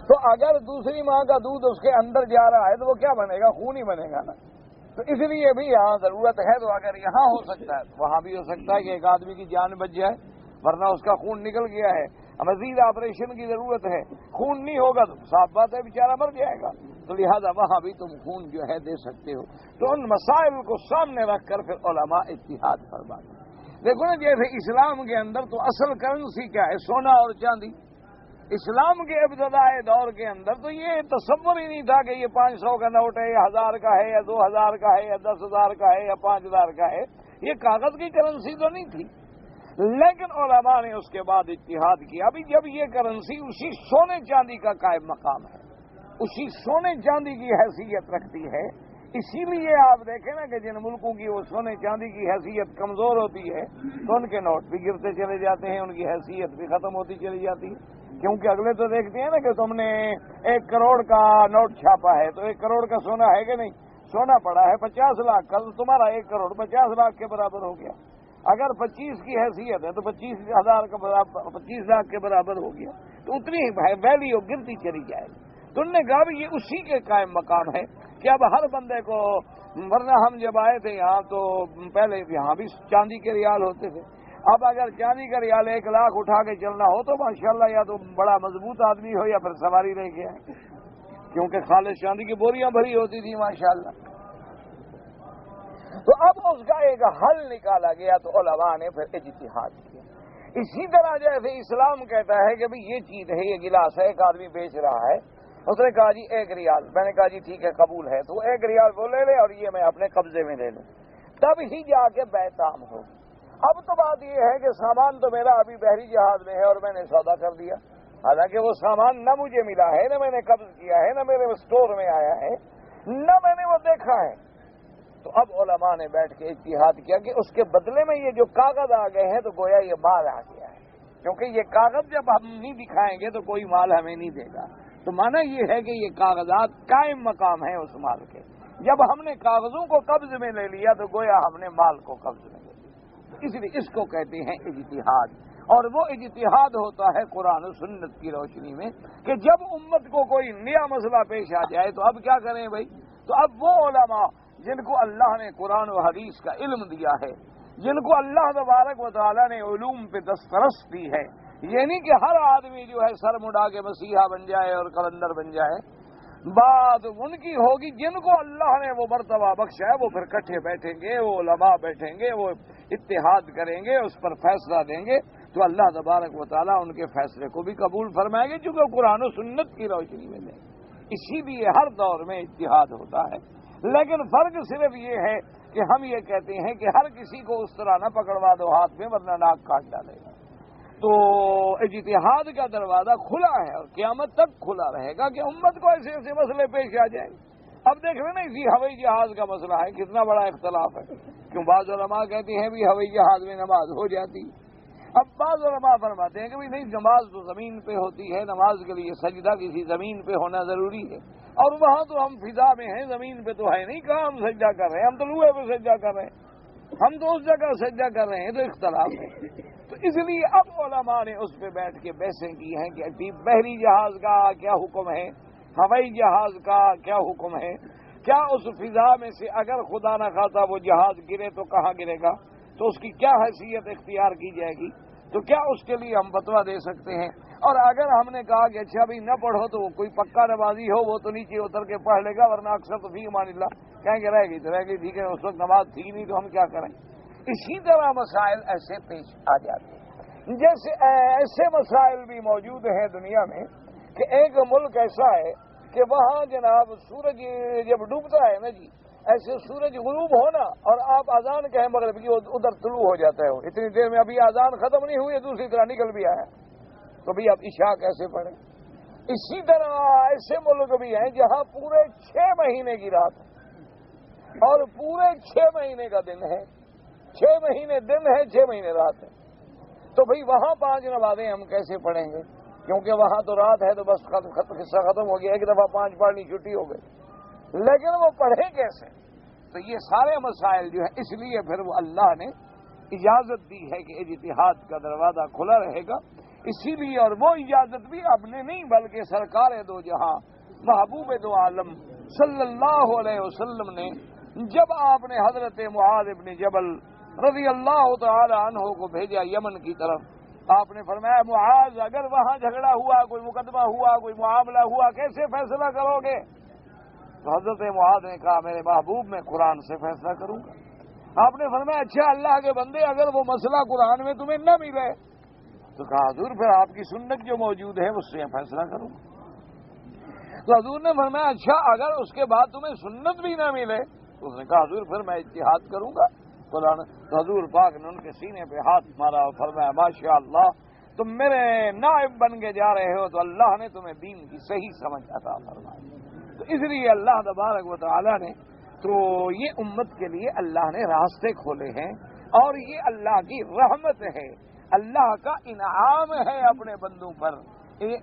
تو اگر دوسری ماں کا دودھ اس کے اندر جا رہا ہے تو وہ کیا بنے گا, خون ہی بنے گا نا. تو اس لیے بھی یہاں ضرورت ہے, تو اگر یہاں ہو سکتا ہے تو وہاں بھی ہو سکتا ہے کہ ایک آدمی کی جان بچ جائے, ورنہ اس کا خون نکل گیا ہے, مزید آپریشن کی ضرورت ہے, خون نہیں ہوگا تو صاف بات ہے بیچارہ مر جائے گا. تو لہذا وہاں بھی تم خون جو ہے دے سکتے ہو. تو ان مسائل کو سامنے رکھ کر پھر علماء اجتہاد فرماتے ہیں. دیکھو نا, جیسے اسلام کے اندر تو اصل کرنسی کیا ہے, سونا اور چاندی. اسلام کے ابتدائی دور کے اندر تو یہ تصور ہی نہیں تھا کہ یہ 500 کا نوٹ ہے, یا 1000 کا ہے, یا 2000 کا ہے, یا 10,000 کا ہے, یا 5000 کا ہے. یہ کاغذ کی کرنسی تو نہیں تھی. لیکن علماء نے اس کے بعد اجتہاد کیا. ابھی جب یہ کرنسی اسی سونے چاندی کا قائم مقام ہے, اسی سونے چاندی کی حیثیت رکھتی ہے, اسی لیے آپ دیکھیں نا کہ جن ملکوں کی وہ سونے چاندی کی حیثیت کمزور ہوتی ہے تو ان کے نوٹ بھی گرتے چلے جاتے ہیں, ان کی حیثیت بھی ختم ہوتی چلی جاتی ہے. کیونکہ اگلے تو دیکھتے ہیں نا کہ تم نے 1 کروڑ کا نوٹ چھاپا ہے تو 1 کروڑ کا سونا ہے کہ نہیں, سونا پڑا ہے 50 لاکھ کا, تو تمہارا 1 کروڑ 50 لاکھ کے برابر ہو گیا. اگر 25 کی حیثیت ہے تو 25,000 کا برابر 25 لاکھ کے برابر ہو گیا. تو اتنی ویلیو گرتی چلی جائے گی. تو انہوں نے کہا بھی یہ اسی کے قائم مقام ہے کہ اب ہر بندے کو, ورنہ ہم جب آئے تھے یہاں تو پہلے یہاں بھی چاندی کے ریال ہوتے تھے. اب اگر چاندی کا ریال 1 لاکھ اٹھا کے چلنا ہو تو ماشاءاللہ یا تو بڑا مضبوط آدمی ہو یا پھر سواری لے کے آئے, کیونکہ خالص چاندی کی بوریاں بھری ہوتی تھی ماشاءاللہ. تو اب اس کا ایک حل نکالا گیا تو علماء نے پھر اجتہاد کیا. اسی طرح جیسے اسلام کہتا ہے کہ بھئی یہ چیز ہے, یہ گلاس ہے, ایک آدمی بیچ رہا ہے, اس نے کہا جی 1 ریال, میں نے کہا جی ٹھیک ہے قبول ہے, تو 1 ریال وہ لے لے اور یہ میں اپنے قبضے میں لے لوں, تب ہی جا کے بیع تام ہوگی. اب تو بات یہ ہے کہ سامان تو میرا ابھی بحری جہاز میں ہے اور میں نے سودا کر دیا, حالانکہ وہ سامان نہ مجھے ملا ہے, نہ میں نے قبض کیا ہے, نہ میرے اسٹور میں آیا ہے, نہ میں نے وہ دیکھا ہے. تو اب علماء نے بیٹھ کے اجتہاد کیا کہ اس کے بدلے میں یہ جو کاغذ آ گئے ہیں تو گویا یہ مال آ گیا ہے, کیونکہ یہ کاغذ جب ہم نہیں دکھائیں گے تو کوئی مال ہمیں نہیں دے گا. تو معنی یہ ہے کہ یہ کاغذات قائم مقام ہیں اس مال کے. جب ہم نے کاغذوں کو قبض میں لے لیا تو گویا ہم نے مال کو قبض میں لے لیا. اس لیے اس کو کہتے ہیں اجتہاد. اور وہ اجتہاد ہوتا ہے قرآن و سنت کی روشنی میں کہ جب امت کو کوئی نیا مسئلہ پیش آ جائے تو اب کیا کریں بھائی. تو اب وہ علماء جن کو اللہ نے قرآن و حدیث کا علم دیا ہے, جن کو اللہ تبارک و تعالیٰ نے علوم پہ دسترس دی ہے, یہ نہیں کہ ہر آدمی جو ہے سر مڈا کے مسیحا بن جائے اور کلندر بن جائے, بات ان کی ہوگی جن کو اللہ نے وہ مرتبہ بخشا ہے, وہ پھر کٹھے بیٹھیں گے, وہ علماء بیٹھیں گے, وہ اتحاد کریں گے, اس پر فیصلہ دیں گے, تو اللہ تبارک و تعالیٰ ان کے فیصلے کو بھی قبول فرمائیں گے, چونکہ قرآن و سنت کی روشنی میں دیں. اسی لیے ہر دور میں اتحاد ہوتا ہے. لیکن فرق صرف یہ ہے کہ ہم یہ کہتے ہیں کہ ہر کسی کو اس طرح نہ پکڑوا دو ہاتھ میں ورنہ ناک کاٹ ڈالے گا. تو اجتہاد کا دروازہ کھلا ہے اور قیامت تک کھلا رہے گا کہ امت کو ایسے ایسے مسئلے پیش آ جائیں. اب دیکھ رہے نا اسی ہوائی جہاز کا مسئلہ ہے, کتنا بڑا اختلاف ہے. کیوں بعض علماء کہتے ہیں بھی ہوائی جہاز میں نماز ہو جاتی, اب بعض علماء فرماتے ہیں کہ بھائی نہیں، نماز تو زمین پہ ہوتی ہے، نماز کے لیے سجدہ کسی زمین پہ ہونا ضروری ہے، اور وہاں تو ہم فضا میں ہیں، زمین پہ تو ہے نہیں، کہاں ہم سجدہ کر رہے ہیں، ہم تو لوہے پہ سجدہ کر رہے ہیں، ہم تو اس جگہ سجدہ کر رہے ہیں، تو اختلاف ہے۔ تو اس لیے اب علماء نے اس پہ بیٹھ کے بحثیں کی ہیں کہ بحری جہاز کا کیا حکم ہے، ہوائی جہاز کا کیا حکم ہے، کیا اس فضا میں سے اگر خدا نہ خواستہ وہ جہاز گرے تو کہاں گرے گا، تو اس کی کیا حیثیت اختیار کی جائے گی، تو کیا اس کے لیے ہم فتویٰ دے سکتے ہیں؟ اور اگر ہم نے کہا کہ اچھا بھی نہ پڑھو تو وہ کوئی پکا نمازی ہو وہ تو نیچے اتر کے پڑھ لے گا، ورنہ اکثر تو فی امان اللہ کہیں گے رہ گئی تو رہ گئی، ٹھیک ہے، اس وقت نماز تھی نہیں تو ہم کیا کریں۔ اسی طرح مسائل ایسے پیش آ جاتے ہیں، جیسے ایسے مسائل بھی موجود ہیں دنیا میں کہ ایک ملک ایسا ہے کہ وہاں جناب سورج جب ڈوبتا ہے نا جی، ایسے سورج غروب ہونا اور آپ اذان کہیں مغرب کی، ادھر طلوع ہو جاتا ہے، وہ اتنی دیر میں ابھی اذان ختم نہیں ہوئی ہے دوسری طرح نکل بھی آیا، تو بھی اب عشاء کیسے پڑھیں؟ اسی طرح ایسے ملک بھی ہیں جہاں پورے 6 مہینے کی رات ہے اور پورے 6 مہینے کا دن ہے، 6 مہینے دن ہے، 6 مہینے رات ہے، تو بھئی وہاں 5 نمازیں ہم کیسے پڑھیں گے؟ کیونکہ وہاں تو رات ہے تو بس قصہ ختم ہو گیا، ایک دفعہ 5 پڑھنی چھٹی ہو گئی، لیکن وہ پڑھے کیسے؟ تو یہ سارے مسائل جو ہیں، اس لیے پھر وہ اللہ نے اجازت دی ہے کہ اجتہاد کا دروازہ کھلا رہے گا، اسی لیے، اور وہ اجازت بھی اب نے نہیں بلکہ سرکار دو جہاں محبوب دو عالم صلی اللہ علیہ وسلم نے جب آپ نے حضرت معاذ بن جبل رضی اللہ تعالی عنہ کو بھیجا یمن کی طرف، آپ نے فرمایا معاذ اگر وہاں جھگڑا ہوا، کوئی مقدمہ ہوا، کوئی معاملہ ہوا، کیسے فیصلہ کرو گے؟ تو حضرت معاذ نے کہا میرے محبوب میں قرآن سے فیصلہ کروں گا۔ آپ نے فرمایا اچھا اللہ کے بندے اگر وہ مسئلہ قرآن میں تمہیں نہ ملے، تو کہا حضور پھر آپ کی سنت جو موجود ہے اس سے فیصلہ کروں گا۔ تو حضور نے فرمایا اچھا اگر اس کے بعد تمہیں سنت بھی نہ ملے، تو اس نے کہا حضور پھر میں اجتہاد کروں گا قرآن۔ تو حضور پاک نے ان کے سینے پہ ہاتھ مارا اور فرمایا ماشاء اللہ تم میرے نائب بن کے جا رہے ہو، تو اللہ نے تمہیں دین کی صحیح سمجھ عطا فرمائی۔ تو اس لیے اللہ تبارک و تعالی نے تو یہ امت کے لیے اللہ نے راستے کھولے ہیں، اور یہ اللہ کی رحمت ہے، اللہ کا انعام ہے اپنے بندوں پر۔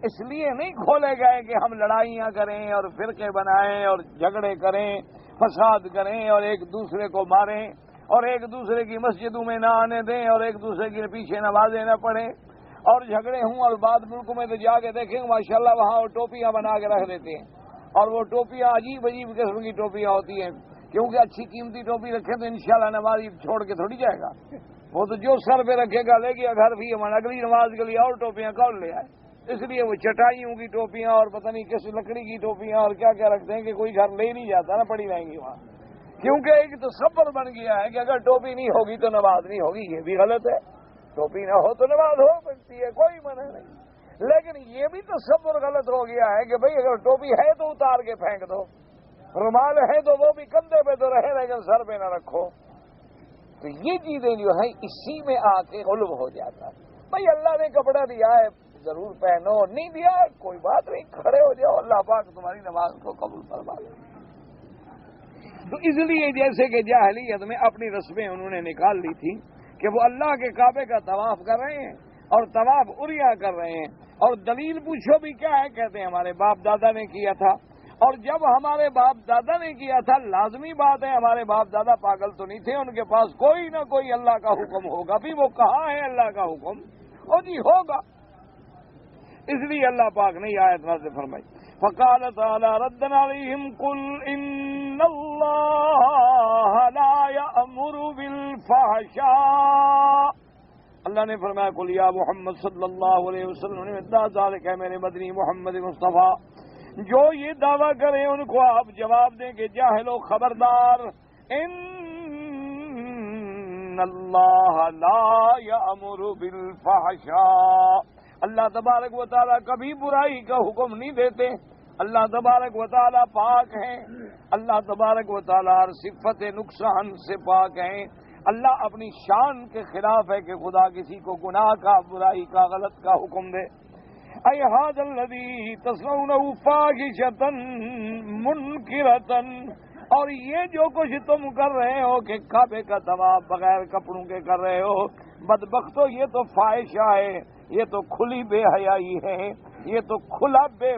اس لیے نہیں کھولے گئے کہ ہم لڑائیاں کریں اور فرقے بنائیں اور جھگڑے کریں، فساد کریں اور ایک دوسرے کو ماریں اور ایک دوسرے کی مسجدوں میں نہ آنے دیں اور ایک دوسرے کے پیچھے نمازیں نہ پڑھیں اور جھگڑے ہوں، اور بعد ملکوں میں تو جا کے دیکھیں ماشاءاللہ وہاں وہ ٹوپیاں بنا کے رکھ دیتے ہیں، اور وہ ٹوپیاں عجیب عجیب قسم کی ٹوپیاں ہوتی ہیں، کیونکہ اچھی قیمتی ٹوپی رکھے تو انشاءاللہ نمازی چھوڑ کے تھوڑی جائے گا، وہ تو جو سر پہ رکھے گا لے گیا گھر بھی، ہمارا اگلی نماز کے لیے اور ٹوپیاں کون لے آئے؟ اس لیے وہ چٹائیوں کی ٹوپیاں اور پتہ نہیں کس لکڑی کی ٹوپیاں اور کیا کیا رکھتے ہیں کہ کوئی گھر لے نہیں جاتا نا، پڑی رہیں گی وہاں، کیونکہ ایک تصور بن گیا ہے کہ اگر ٹوپی نہیں ہوگی تو نماز نہیں ہوگی۔ یہ بھی غلط ہے، ٹوپی نہ ہو تو نماز ہو سکتی ہے، کوئی منع نہیں، لیکن یہ بھی تصور غلط ہو گیا ہے کہ بھئی اگر ٹوپی ہے تو اتار کے پھینک دو، رومال ہے تو وہ بھی کندھے پہ تو رہے لیکن سر پہ نہ رکھو۔ تو یہ چیزیں جو ہیں اسی میں آ کے غلب ہو جاتا ہے۔ بھئی اللہ نے کپڑا دیا ہے ضرور پہنو، نہیں دیا کوئی بات نہیں، کھڑے ہو جاؤ، اللہ پاک تمہاری نماز کو قبول فرما لے۔ تو اس لیے جیسے کہ جاہلیت میں اپنی رسمیں انہوں نے نکال لی تھی کہ وہ اللہ کے کعبے کا طواف کر رہے ہیں اور طواف عریاں کر رہے ہیں، اور دلیل پوچھو بھی کیا ہے، کہتے ہیں ہمارے باپ دادا نے کیا تھا، اور جب ہمارے باپ دادا نے کیا تھا لازمی بات ہے ہمارے باپ دادا پاگل تو نہیں تھے، ان کے پاس کوئی نہ کوئی اللہ کا حکم ہوگا، بھی وہ کہاں ہے اللہ کا حکم، اور جی ہوگا۔ اس لیے اللہ پاک نے یہ آیت نازل فرمائی، فقال تعالی ردا علیہم قل ان اللہ لا یأمر بالفحشاء، اللہ نے فرمایا قل یا محمد صلی اللہ علیہ وسلم ذالک ہے میرے مدنی محمد مصطفیٰ، جو یہ دعویٰ کریں ان کو آپ جواب دیں کہ جاہلو خبردار، ان اللہ لا یأمر بالفحشاء، اللہ تبارک و تعالیٰ کبھی برائی کا حکم نہیں دیتے، اللہ تبارک و تعالیٰ پاک ہیں، اللہ تبارک و تعالیٰ ہر صفت نقصان سے پاک ہیں، اللہ اپنی شان کے خلاف ہے کہ خدا کسی کو گناہ کا، برائی کا، غلط کا حکم دے۔ اے ھذا الذی تصنعونہ فاحشۃ منکرۃ، اور یہ جو کچھ تم کر رہے ہو کہ کعبے کا طواف بغیر کپڑوں کے کر رہے ہو، بدبختو یہ تو فاحشہ ہے، یہ تو کھلی بے حیائی ہے، یہ تو کھلا بے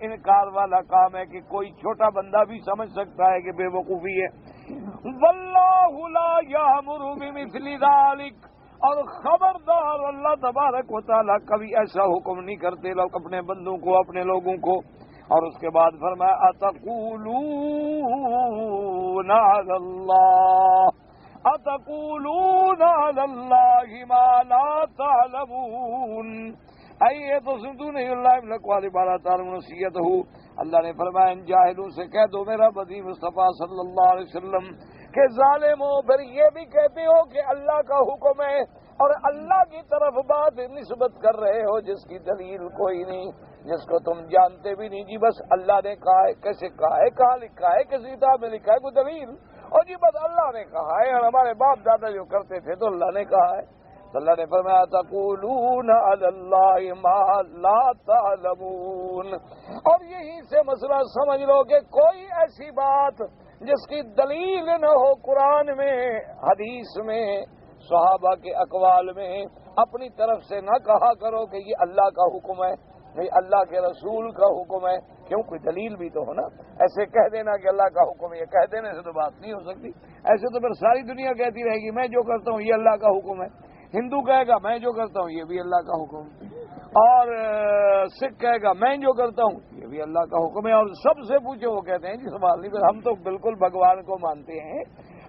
انکار والا کام ہے کہ کوئی چھوٹا بندہ بھی سمجھ سکتا ہے کہ بے وقوفی ہے۔ واللہ لا یامر بمثل ذلک، اور خبردار اللہ تبارک و تعالیٰ کبھی ایسا حکم نہیں کرتے لوگ اپنے بندوں کو، اپنے لوگوں کو۔ اور اس کے بعد فرمایا اتقولون علی اللہ ما لا تعلمون، یہ تو سنتو نہیں اللہ والی بارہ تعالیٰ نصیحت ہو۔ اللہ نے فرمایا ان جاہلوں سے کہہ دو میرا بدی مصطفیٰ صلی اللہ علیہ وسلم کہ ظالمو، پھر یہ بھی کہتے ہو کہ اللہ کا حکم ہے اور اللہ کی طرف بات نسبت کر رہے ہو جس کی دلیل کوئی نہیں، جس کو تم جانتے بھی نہیں۔ جی بس اللہ نے کہا ہے، کیسے کہا ہے، کہاں لکھا ہے، کسی کتاب میں لکھا ہے کوئی دلیل؟ اور جی بس اللہ نے کہا ہے، اور ہمارے باپ دادا جو کرتے تھے تو اللہ نے کہا ہے۔ تو اللہ نے فرمایا تقولون علی اللہ ما لا تعلمون، اور یہیں سے مسئلہ سمجھ لو کہ کوئی ایسی بات جس کی دلیل نہ ہو قرآن میں، حدیث میں، صحابہ کے اقوال میں، اپنی طرف سے نہ کہا کرو کہ یہ اللہ کا حکم ہے، یہ اللہ کے رسول کا حکم ہے۔ کیوں؟ کوئی دلیل بھی تو ہو نا۔ ایسے کہہ دینا کہ اللہ کا حکم ہے، یہ کہہ دینے سے تو بات نہیں ہو سکتی۔ ایسے تو پھر ساری دنیا کہتی رہے گی میں جو کرتا ہوں یہ اللہ کا حکم ہے، ہندو کہے گا میں جو کرتا ہوں یہ بھی اللہ کا حکم ہے، اور سکھ کہے گا میں جو کرتا ہوں یہ بھی اللہ کا حکم ہے، اور سب سے پوچھو وہ کہتے ہیں جی سوال نہیں، ہم تو بالکل بھگوان کو مانتے ہیں،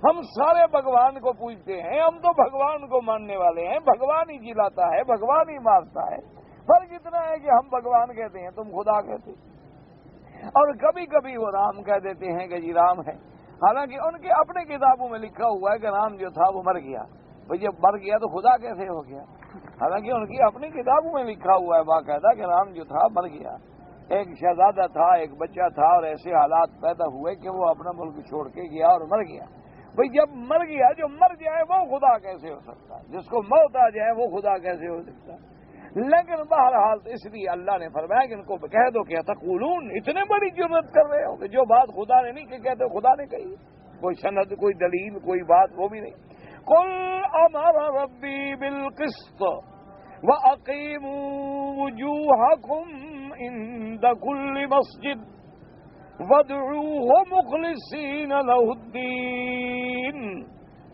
ہم سارے بھگوان کو پوجتے ہیں، ہم تو بھگوان کو ماننے والے ہیں، بھگوان ہی جلاتا ہے، بھگوان ہی مارتا ہے۔ فرق اتنا ہے کہ ہم بھگوان کہتے ہیں تم خدا کہتے، اور کبھی کبھی وہ رام کہہ دیتے ہیں کہ جی رام ہے، حالانکہ ان کے اپنے کتابوں میں لکھا ہوا ہے کہ رام جو تھا وہ مر گیا۔ بھئی جب مر گیا تو خدا کیسے ہو گیا؟ حالانکہ ان کی اپنی کتابوں میں لکھا ہوا ہے باقاعدہ کہ رام جو تھا مر گیا، ایک شہزادہ تھا، ایک بچہ تھا، اور ایسے حالات پیدا ہوئے کہ وہ اپنا ملک چھوڑ کے گیا اور مر گیا۔ بھئی جب مر گیا، جو مر جائے وہ خدا کیسے ہو سکتا ہے؟ جس کو موت آ جائے وہ خدا کیسے ہو سکتا ہے؟ لیکن بہرحال اس لیے اللہ نے فرمایا کہ ان کو کہہ دو کہ تقولون، اتنے بڑی جرات کر رہے ہو کہ جو بات خدا نے نہیں کہ کہتے ہو خدا نے کہی، کوئی سند، کوئی دلیل، کوئی بات وہ بھی نہیں۔ قل امر ربی بالقسط واقیموا وجوہکم عند کل مسجد وادعوہ مخلصین لہ الدین۔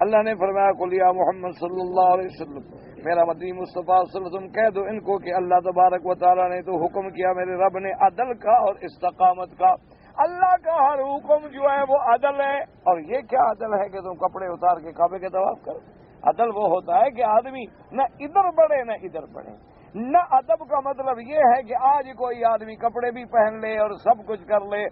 اللہ نے فرمایا قل یا محمد صلی اللہ علیہ وسلم، میرا مدنی مصطفیٰ صلی اللہ علیہ وسلم کہہ دو ان کو کہ اللہ تبارک و تعالیٰ نے تو حکم کیا میرے رب نے عدل کا اور استقامت کا۔ اللہ کا ہر حکم جو ہے وہ عدل ہے، اور یہ کیا عدل ہے کہ تم کپڑے اتار کے کعبے کے طواف کرو؟ عدل وہ ہوتا ہے کہ آدمی نہ ادھر بڑھے نہ ادھر بڑھے۔ نہ ادب کا مطلب یہ ہے کہ آج کوئی آدمی کپڑے بھی پہن لے اور سب کچھ کر لے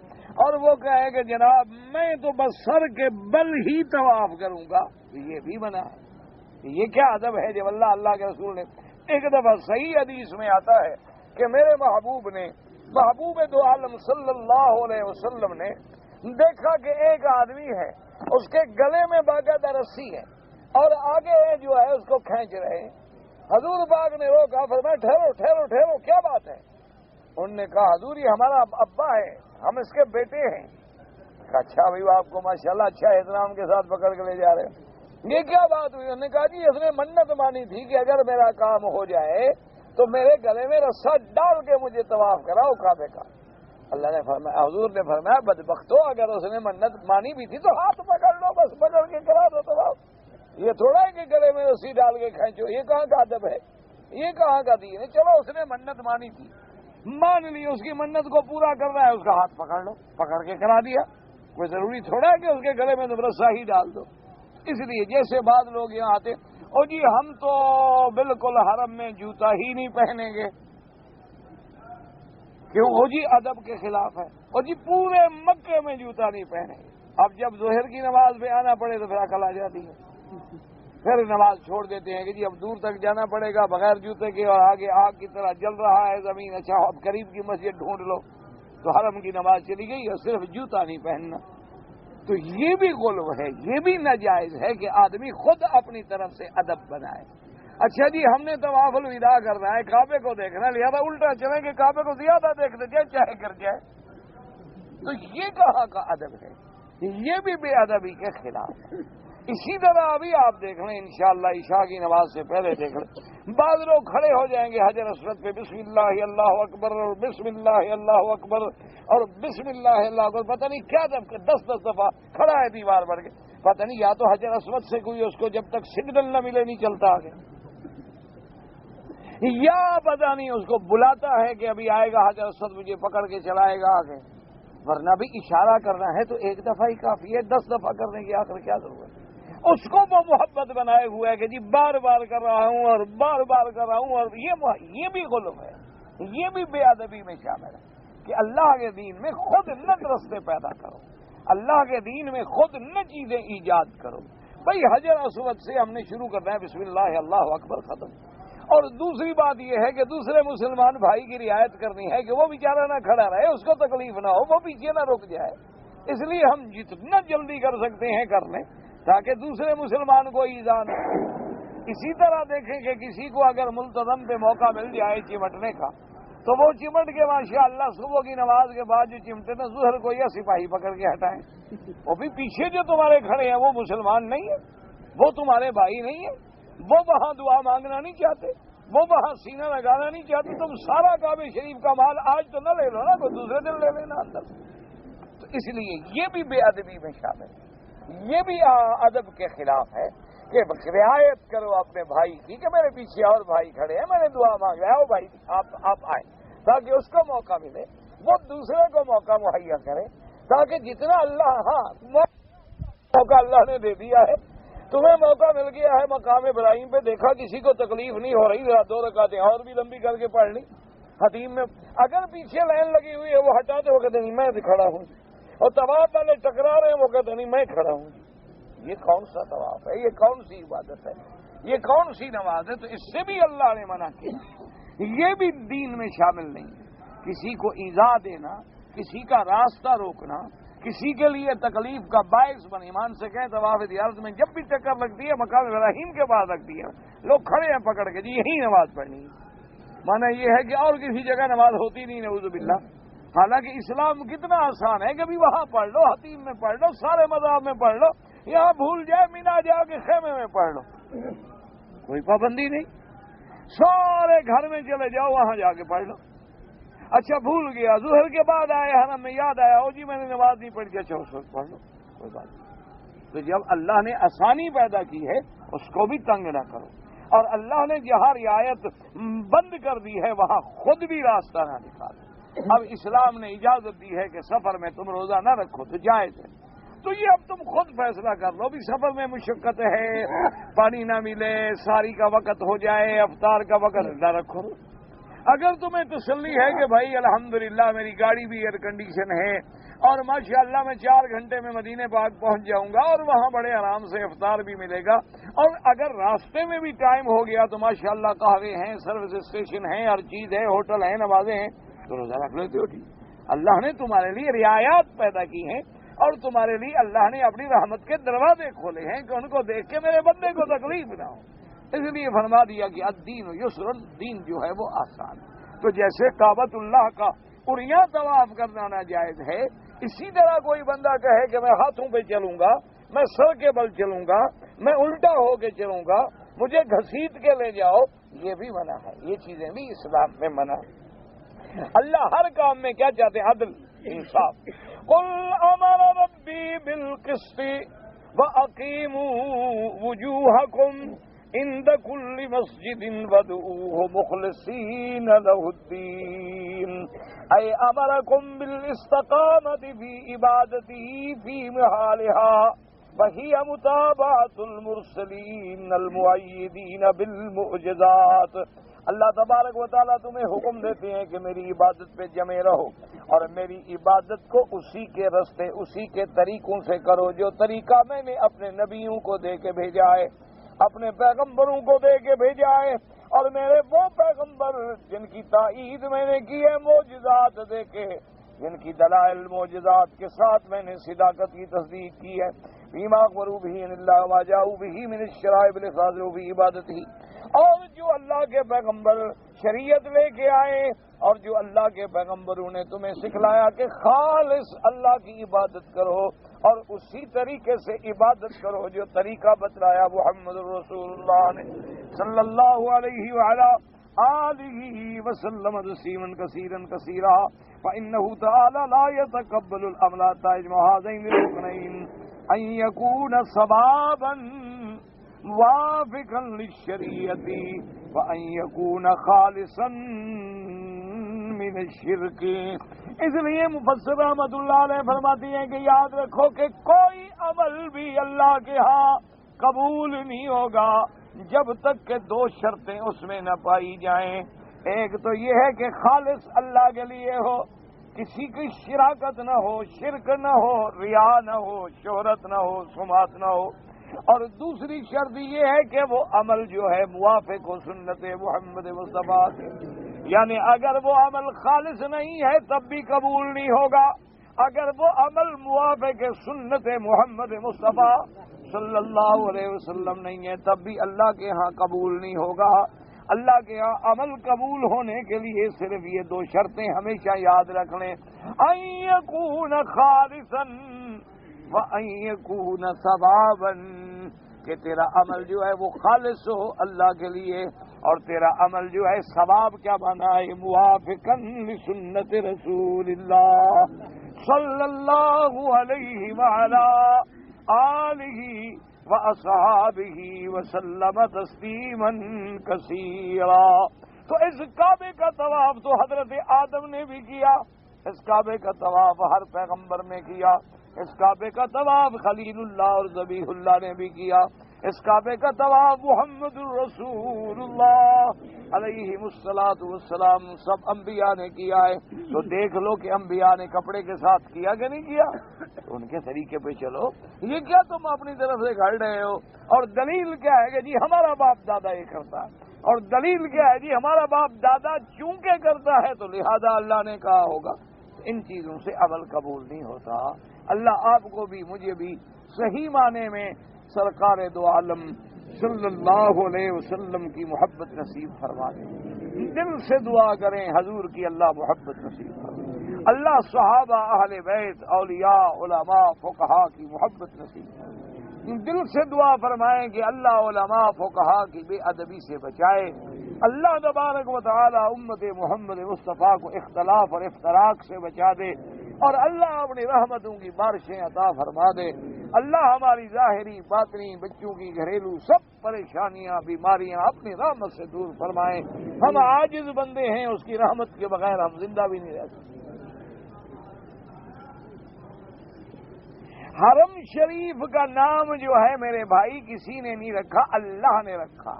اور وہ کہے کہ جناب میں تو بس سر کے بل ہی طواف کروں گا، یہ بھی منع ہے۔ یہ کیا ادب ہے جب اللہ کے رسول نے ایک دفعہ صحیح حدیث میں آتا ہے کہ میرے محبوب دو عالم صلی اللہ علیہ وسلم نے دیکھا کہ ایک آدمی ہے، اس کے گلے میں باقاعدہ رسی ہے اور آگے جو ہے اس کو کھینچ رہے ہیں۔ حضور پاک نے روکا، فرمایا ٹھہرو ٹھہرو ٹھہرو، کیا بات ہے؟ انہوں نے کہا حضور یہ ہمارا ابا ہے، ہم اس کے بیٹے ہیں۔ اچھا بھائی آپ کو ماشاءاللہ اچھا احترام کے ساتھ پکڑ کے لے جا رہے ہیں، یہ کیا بات ہوئی؟ انہوں نے کہا جی اس نے منت مانی تھی کہ اگر میرا کام ہو جائے تو میرے گلے میں رسا ڈال کے مجھے طواف کراؤ کعبے کا۔ اللہ نے فرمایا، حضور نے فرمایا بدبختو اگر اس نے منت مانی بھی تھی تو ہاتھ پکڑ لو، بس پکڑ کے کرا دو طواف۔ یہ تھوڑا ہے کہ گلے میں رسی ڈال کے کھینچو، یہ کہاں کا ادب ہے، یہ کہاں کا دین ہے؟ چلو اس نے منت مانی تھی، مان لی، اس کی منت کو پورا کرنا ہے، اس کا ہاتھ پکڑ لو، پکڑ کے کرا دیا۔ کوئی ضروری تھوڑا ہے کہ اس کے گلے میں تم رسا ہی ڈال دو۔ اس لیے جیسے بعض لوگ یہاں آتے اور جی ہم تو بالکل حرم میں جوتا ہی نہیں پہنیں گے، کیوں؟ وہ جی ادب کے خلاف ہے، اور جی پورے مکے میں جوتا نہیں پہنیں گے۔ اب جب ظہر کی نماز پہ آنا پڑے تو پھر عقل آ جاتی ہے، پھر نماز چھوڑ دیتے ہیں کہ جی اب دور تک جانا پڑے گا بغیر جوتے کے، اور آگے آگ کی طرح جل رہا ہے زمین، اچھا اب قریب کی مسجد ڈھونڈ لو، تو حرم کی نماز چلی گئی اور صرف جوتا نہیں پہننا۔ تو یہ بھی غلو ہے، یہ بھی ناجائز ہے کہ آدمی خود اپنی طرف سے ادب بنائے۔ اچھا جی ہم نے طواف الوداع کرنا ہے، کعبے کو دیکھنا، لہذا الٹا چلیں کہ کعبے کو زیادہ دیکھتے جائے چاہے کر جائے، تو یہ کہاں کا ادب ہے؟ یہ بھی بے ادبی کے خلاف ہے۔ اسی طرح ابھی آپ دیکھ لیں انشاءاللہ عشاء کی نماز سے پہلے دیکھ لیں بعض لوگ کھڑے ہو جائیں گے حجر اسود پہ بسم اللہ اللہ اکبر اور بسم اللہ اللہ اکبر اور بسم اللہ اللہ اکبر، پتہ نہیں کیا جب 10 دفعہ کھڑا ہے دیوار بڑھ کے، پتہ نہیں یا تو حجر اسود سے کوئی اس کو جب تک سگنل نہ ملے نہیں چلتا آگے، یا پتہ نہیں اس کو بلاتا ہے کہ ابھی آئے گا حجر اسود مجھے پکڑ کے چلائے گا آگے، ورنہ بھی اشارہ کرنا ہے تو ایک دفعہ ہی کافی ہے، 10 دفعہ کرنے کی آخر کیا ضرورت ہے؟ اس کو وہ محبت بنائے ہوئے ہے کہ جی بار بار کر رہا ہوں اور بار بار کر رہا ہوں، اور یہ بھی غلو ہے، یہ بھی بے ادبی میں شامل ہے کہ اللہ کے دین میں خود نہ رستے پیدا کرو، اللہ کے دین میں خود نہ چیزیں ایجاد کرو۔ بھائی حجر اسود سے ہم نے شروع کرنا ہے بسم اللہ اللہ اکبر ختم، اور دوسری بات یہ ہے کہ دوسرے مسلمان بھائی کی رعایت کرنی ہے کہ وہ بیچارہ نہ کھڑا رہے، اس کو تکلیف نہ ہو، وہ پیچھے نہ رک جائے، اس لیے ہم جتنا جلدی کر سکتے ہیں کر لیں تاکہ دوسرے مسلمان کو ایذا نہ ہو۔ اسی طرح دیکھیں کہ کسی کو اگر ملتزم پہ موقع مل جائے چمٹنے کا تو وہ چمٹ کے ماشاءاللہ صبح کی نماز کے بعد جو چمٹے نا ظہر کو یا سپاہی پکڑ کے ہٹائیں، وہ بھی پیچھے جو تمہارے کھڑے ہیں وہ مسلمان نہیں ہے، وہ تمہارے بھائی نہیں ہے، وہ وہاں دعا مانگنا نہیں چاہتے، وہ وہاں سینہ لگانا نہیں چاہتے، تم سارا کعبہ شریف کا مال آج تو نہ لے لو نا، کوئی دوسرے دن لے لینا اندر۔ تو اس لیے یہ بھی بے ادبی میں شامل ہے، یہ بھی ادب کے خلاف ہے کہ رعایت کرو اپنے بھائی کی کہ میرے پیچھے اور بھائی کھڑے ہیں، میں نے دعا مانگ رہا ہوں بھائی آپ آئیں، تاکہ اس کو موقع ملے، وہ دوسرے کو موقع مہیا کرے، تاکہ جتنا موقع اللہ نے دے دیا ہے، تمہیں موقع مل گیا ہے مقام ابراہیم پہ، دیکھا کسی کو تکلیف نہیں ہو رہی، ذرا 2 رکعتیں اور بھی لمبی کر کے پڑھ لی حتیم میں، اگر پیچھے لائن لگی ہوئی ہے وہ ہٹاتے ہو کہتے نہیں میں کھڑا ہوں، اور طواف والے ٹکرا رہے ہیں وہ کہتے نہیں میں کھڑا ہوں۔ یہ کون سا طواف ہے؟ یہ کون سی عبادت ہے؟ یہ کون سی نماز ہے؟ تو اس سے بھی اللہ نے منع کیا، یہ بھی دین میں شامل نہیں ہے۔ کسی کو ایذا دینا، کسی کا راستہ روکنا، کسی کے لیے تکلیف کا باعث بن، ایمان سے کہیں طواف زیارت میں جب بھی چکر لگتی ہے مقام ابراہیم کے پاس لگتی ہے، لوگ کھڑے ہیں پکڑ کے جی یہی نماز پڑھنی ہے، مانا یہ ہے کہ اور کسی جگہ نماز ہوتی نہیں، نعوذ باللہ۔ حالانکہ اسلام کتنا آسان ہے کہ بھی وہاں پڑھ لو، حتیم میں پڑھ لو، سارے مذاہب میں پڑھ لو، یہاں بھول جائے مینا جا کے خیمے میں پڑھ لو، کوئی پابندی نہیں، سارے گھر میں چلے جاؤ وہاں جا کے پڑھ لو۔ اچھا بھول گیا، ظہر کے بعد آئے حرم میں یاد آیا جی میں نے نماز نہیں پڑھی، اچھا اس وقت پڑھ لو، کوئی بات نہیں۔ تو جب اللہ نے آسانی پیدا کی ہے اس کو بھی تنگ نہ کرو، اور اللہ نے جہاں رعایت بند کر دی ہے وہاں خود بھی راستہ نہ نکالو۔ اب اسلام نے اجازت دی ہے کہ سفر میں تم روزہ نہ رکھو تو جائز ہے، تو یہ اب تم خود فیصلہ کر لو بھی سفر میں مشقت ہے، پانی نہ ملے، ساری کا وقت ہو جائے، افطار کا وقت نہ رکھو۔ اگر تمہیں تسلی ہے کہ بھائی الحمدللہ میری گاڑی بھی ایئر کنڈیشن ہے اور ماشاءاللہ میں 4 گھنٹے میں مدینے پاک پہنچ جاؤں گا اور وہاں بڑے آرام سے افطار بھی ملے گا، اور اگر راستے میں بھی ٹائم ہو گیا تو ماشاءاللہ قہوے ہیں، سروس اسٹیشن ہیں، ہر چیز ہے، ہوٹل ہیں، نمازیں ہیں، تو روزہ رکھ لیتے ہو ٹھیک۔ اللہ نے تمہارے لیے رعایات پیدا کی ہیں اور تمہارے لیے اللہ نے اپنی رحمت کے دروازے کھولے ہیں کہ ان کو دیکھ کے میرے بندے کو تکلیف نہ ہو، اس لیے فرما دیا کہ الدین یسر، دین جو ہے وہ آسان ہے۔ تو جیسے کعبۃ اللہ کا اریاں طواف کرنا ناجائز ہے، اسی طرح کوئی بندہ کہے کہ میں ہاتھوں پہ چلوں گا، میں سر کے بل چلوں گا، میں الٹا ہو کے چلوں گا، مجھے گھسیٹ کے لے جاؤ، یہ بھی منع ہے، یہ چیزیں بھی اسلام میں منع ہے۔ اللہ ہر کام میں کیا چاہتے ہیں؟ عدل، انصاف۔ قل امر ربی بالقسط واقیموا وجوہکم عند کل مسجد وادعوہ مخلصین لہ الدین، اے امرکم بالاستقامۃ فی عبادتہ فی محالہا وہی متابعۃ المرسلین المؤیدین بالمعجزات۔ اللہ تبارک و تعالیٰ تمہیں حکم دیتے ہیں کہ میری عبادت پہ جمے رہو، اور میری عبادت کو اسی کے رستے، اسی کے طریقوں سے کرو جو طریقہ میں نے اپنے نبیوں کو دے کے بھیجا ہے، اپنے پیغمبروں کو دے کے بھیجا ہے، اور میرے وہ پیغمبر جن کی تائید میں نے کی ہے معجزات دے کے، جن کی دلائل معجزات کے ساتھ میں نے صداقت کی تصدیق کی ہے، فیما اخبروا به ان اللہ ما جاءوا به من الشرائع لخاضعوا في عبادته اور جو اللہ کے پیغمبر شریعت لے کے آئے اور جو اللہ کے پیغمبروں نے تمہیں سکھلایا کہ خالص اللہ کی عبادت کرو اور اسی طریقے سے عبادت کرو جو طریقہ بتلایا محمد رسول اللہ نے صلی اللہ علیہ وعلا آلہ وسلم تسلیما کثیرا کثیرا فإنه تعالی لا يتقبل العمل تجمع هذين الركنين ان يكون ثوابا موافقا للشریعت وان يكون خالصا من الشرک۔ اس لیے مفسر رحمۃ اللہ علیہ فرماتی ہیں کہ یاد رکھو کہ کوئی عمل بھی اللہ کے ہاں قبول نہیں ہوگا جب تک کہ دو شرطیں اس میں نہ پائی جائیں۔ ایک تو یہ ہے کہ خالص اللہ کے لیے ہو، کسی کی شراکت نہ ہو، شرک نہ ہو، ریا نہ ہو، شہرت نہ ہو، سماعت نہ ہو، اور دوسری شرط یہ ہے کہ وہ عمل جو ہے موافق ہو سنت محمد مصطفیٰ کے، یعنی اگر وہ عمل خالص نہیں ہے تب بھی قبول نہیں ہوگا، اگر وہ عمل موافق سنت محمد مصطفیٰ صلی اللہ علیہ وسلم نہیں ہے تب بھی اللہ کے ہاں قبول نہیں ہوگا۔ اللہ کے ہاں عمل قبول ہونے کے لیے صرف یہ دو شرطیں ہمیشہ یاد رکھ لیں، ان یکون خالصا وان یکون ثوابا، کہ تیرا عمل جو ہے وہ خالص ہو اللہ کے لیے اور تیرا عمل جو ہے ثواب کیا بنا ہے موافقا لسنت رسول اللہ صلی اللہ علیہ وعلا آلہ واصحابہ وسلم تسلیما کثیرا۔ تو اس کعبے کا طواف تو حضرت آدم نے بھی کیا، اس کعبے کا طواف ہر پیغمبر نے کیا، اس کعبے کا طواف خلیل اللہ اور ذبیح اللہ نے بھی کیا، اس کعبے کا طواف محمد الرسول اللہ علیہ الصلوۃ والسلام سب انبیاء نے کیا ہے۔ تو دیکھ لو کہ انبیاء نے کپڑے کے ساتھ کیا کہ نہیں کیا، ان کے طریقے پہ چلو۔ یہ کیا تم اپنی طرف سے گھڑ رہے ہو؟ اور دلیل کیا ہے کہ جی ہمارا باپ دادا یہ کرتا ہے، اور دلیل کیا ہے جی ہمارا باپ دادا چونکہ کرتا ہے تو لہذا اللہ نے کہا ہوگا۔ ان چیزوں سے عمل قبول نہیں ہوتا۔ اللہ آپ کو بھی مجھے بھی صحیح معنی میں سرکار دو عالم صلی اللہ علیہ وسلم کی محبت نصیب فرما دے۔ دل سے دعا کریں حضور کی اللہ محبت نصیب فرما، اللہ صحابہ اہل بیت اولیاء علماء فقہا کی محبت نصیب فرما، دل سے دعا فرمائیں کہ اللہ علماء فقہا کی بے ادبی سے بچائے، اللہ تبارک و تعالی امت محمد مصطفیٰ کو اختلاف اور افتراق سے بچا دے، اور اللہ اپنی رحمتوں کی بارشیں عطا فرما دے۔ اللہ ہماری ظاہری باطنی بچوں کی گھریلو سب پریشانیاں بیماریاں اپنی رحمت سے دور فرمائیں۔ ہم عاجز بندے ہیں، اس کی رحمت کے بغیر ہم زندہ بھی نہیں رہ سکتے۔ حرم شریف کا نام جو ہے میرے بھائی کسی نے نہیں رکھا، اللہ نے رکھا۔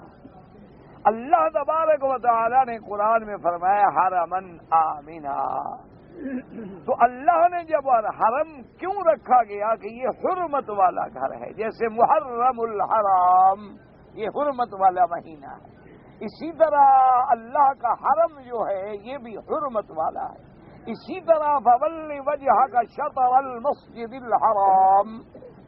اللہ تبارک و تعالی نے قرآن میں فرمایا حرمن آمنا، تو اللہ نے جب حرم کیوں رکھا گیا کہ یہ حرمت والا گھر ہے، جیسے محرم الحرام یہ حرمت والا مہینہ ہے، اسی طرح اللہ کا حرم جو ہے یہ بھی حرمت والا ہے۔ اسی طرح فولی وجہک شطر المسجد الحرام،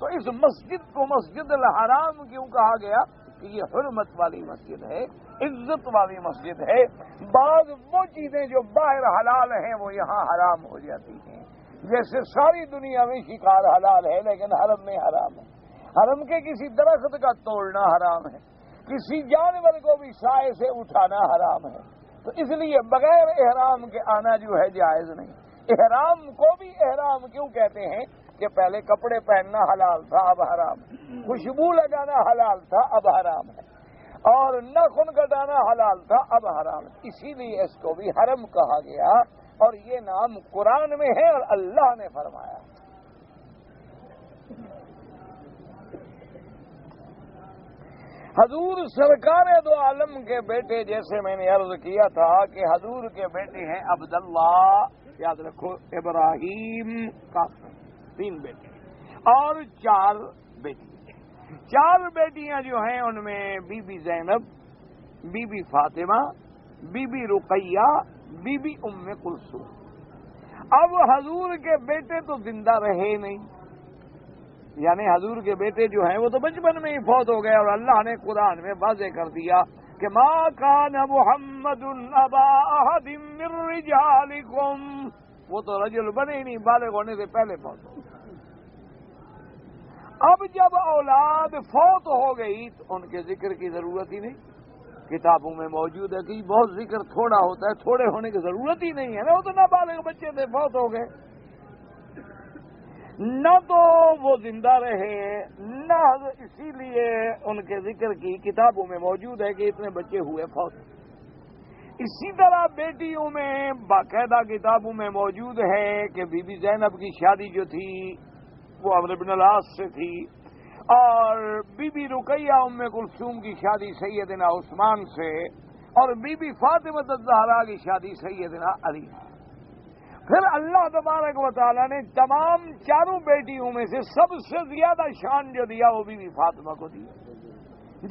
تو اس مسجد کو مسجد الحرام کیوں کہا گیا کہ یہ حرمت والی مسجد ہے، عزت والی مسجد ہے۔ بعض وہ چیزیں جو باہر حلال ہیں وہ یہاں حرام ہو جاتی ہیں، جیسے ساری دنیا میں شکار حلال ہے لیکن حرم میں حرام ہے، حرم کے کسی درخت کا توڑنا حرام ہے، کسی جانور کو بھی سائے سے اٹھانا حرام ہے۔ تو اس لیے بغیر احرام کے آنا جو ہے جائز نہیں۔ احرام کو بھی احرام کیوں کہتے ہیں کہ پہلے کپڑے پہننا حلال تھا اب حرام، خوشبو لگانا حلال تھا اب حرام ہے، اور ناخن کٹانا حلال تھا اب حرام ہے، اسی لیے اس کو بھی حرم کہا گیا، اور یہ نام قرآن میں ہے اور اللہ نے فرمایا۔ حضور سرکار دو عالم کے بیٹے، جیسے میں نے عرض کیا تھا کہ حضور کے بیٹے ہیں عبداللہ، یاد رکھو، ابراہیم، قاسم، 3 بیٹے اور 4 بیٹی۔ 4 بیٹیاں جو ہیں ان میں Bibi Zainab, Bibi Fatima, Bibi Ruqayya, Bibi Umm Kulsum. اب حضور کے بیٹے تو زندہ رہے نہیں، یعنی حضور کے بیٹے جو ہیں وہ تو بچپن میں ہی فوت ہو گئے، اور اللہ نے قرآن میں واضح کر دیا کہ ما کان محمد ابا احد من رجالکم، وہ تو رجل بنے ہی نہیں، بالغ ہونے سے پہلے فوت ہو۔ اب جب اولاد فوت ہو گئی تو ان کے ذکر کی ضرورت ہی نہیں، کتابوں میں موجود ہے کہ بہت ذکر تھوڑا ہوتا ہے، تھوڑے ہونے کی ضرورت ہی نہیں ہے نا، وہ تو نابالغ بچے تھے، فوت ہو گئے، نہ تو وہ زندہ رہے، نہ اسی لیے ان کے ذکر کی کتابوں میں موجود ہے کہ اتنے بچے ہوئے فوت۔ اسی طرح بیٹیوں میں باقاعدہ کتابوں میں موجود ہے کہ بی بی زینب کی شادی جو تھی وہ عمرو بن العاص سے تھی، اور بی بی رقیہ ام کلثوم کی شادی سیدنا عثمان سے، اور بی بی فاطمہ الزہرا کی شادی سیدنا علی سے۔ پھر اللہ تبارک و تعالیٰ نے تمام چاروں بیٹیوں میں سے سب سے زیادہ شان جو دیا وہ بی بی فاطمہ کو دیا،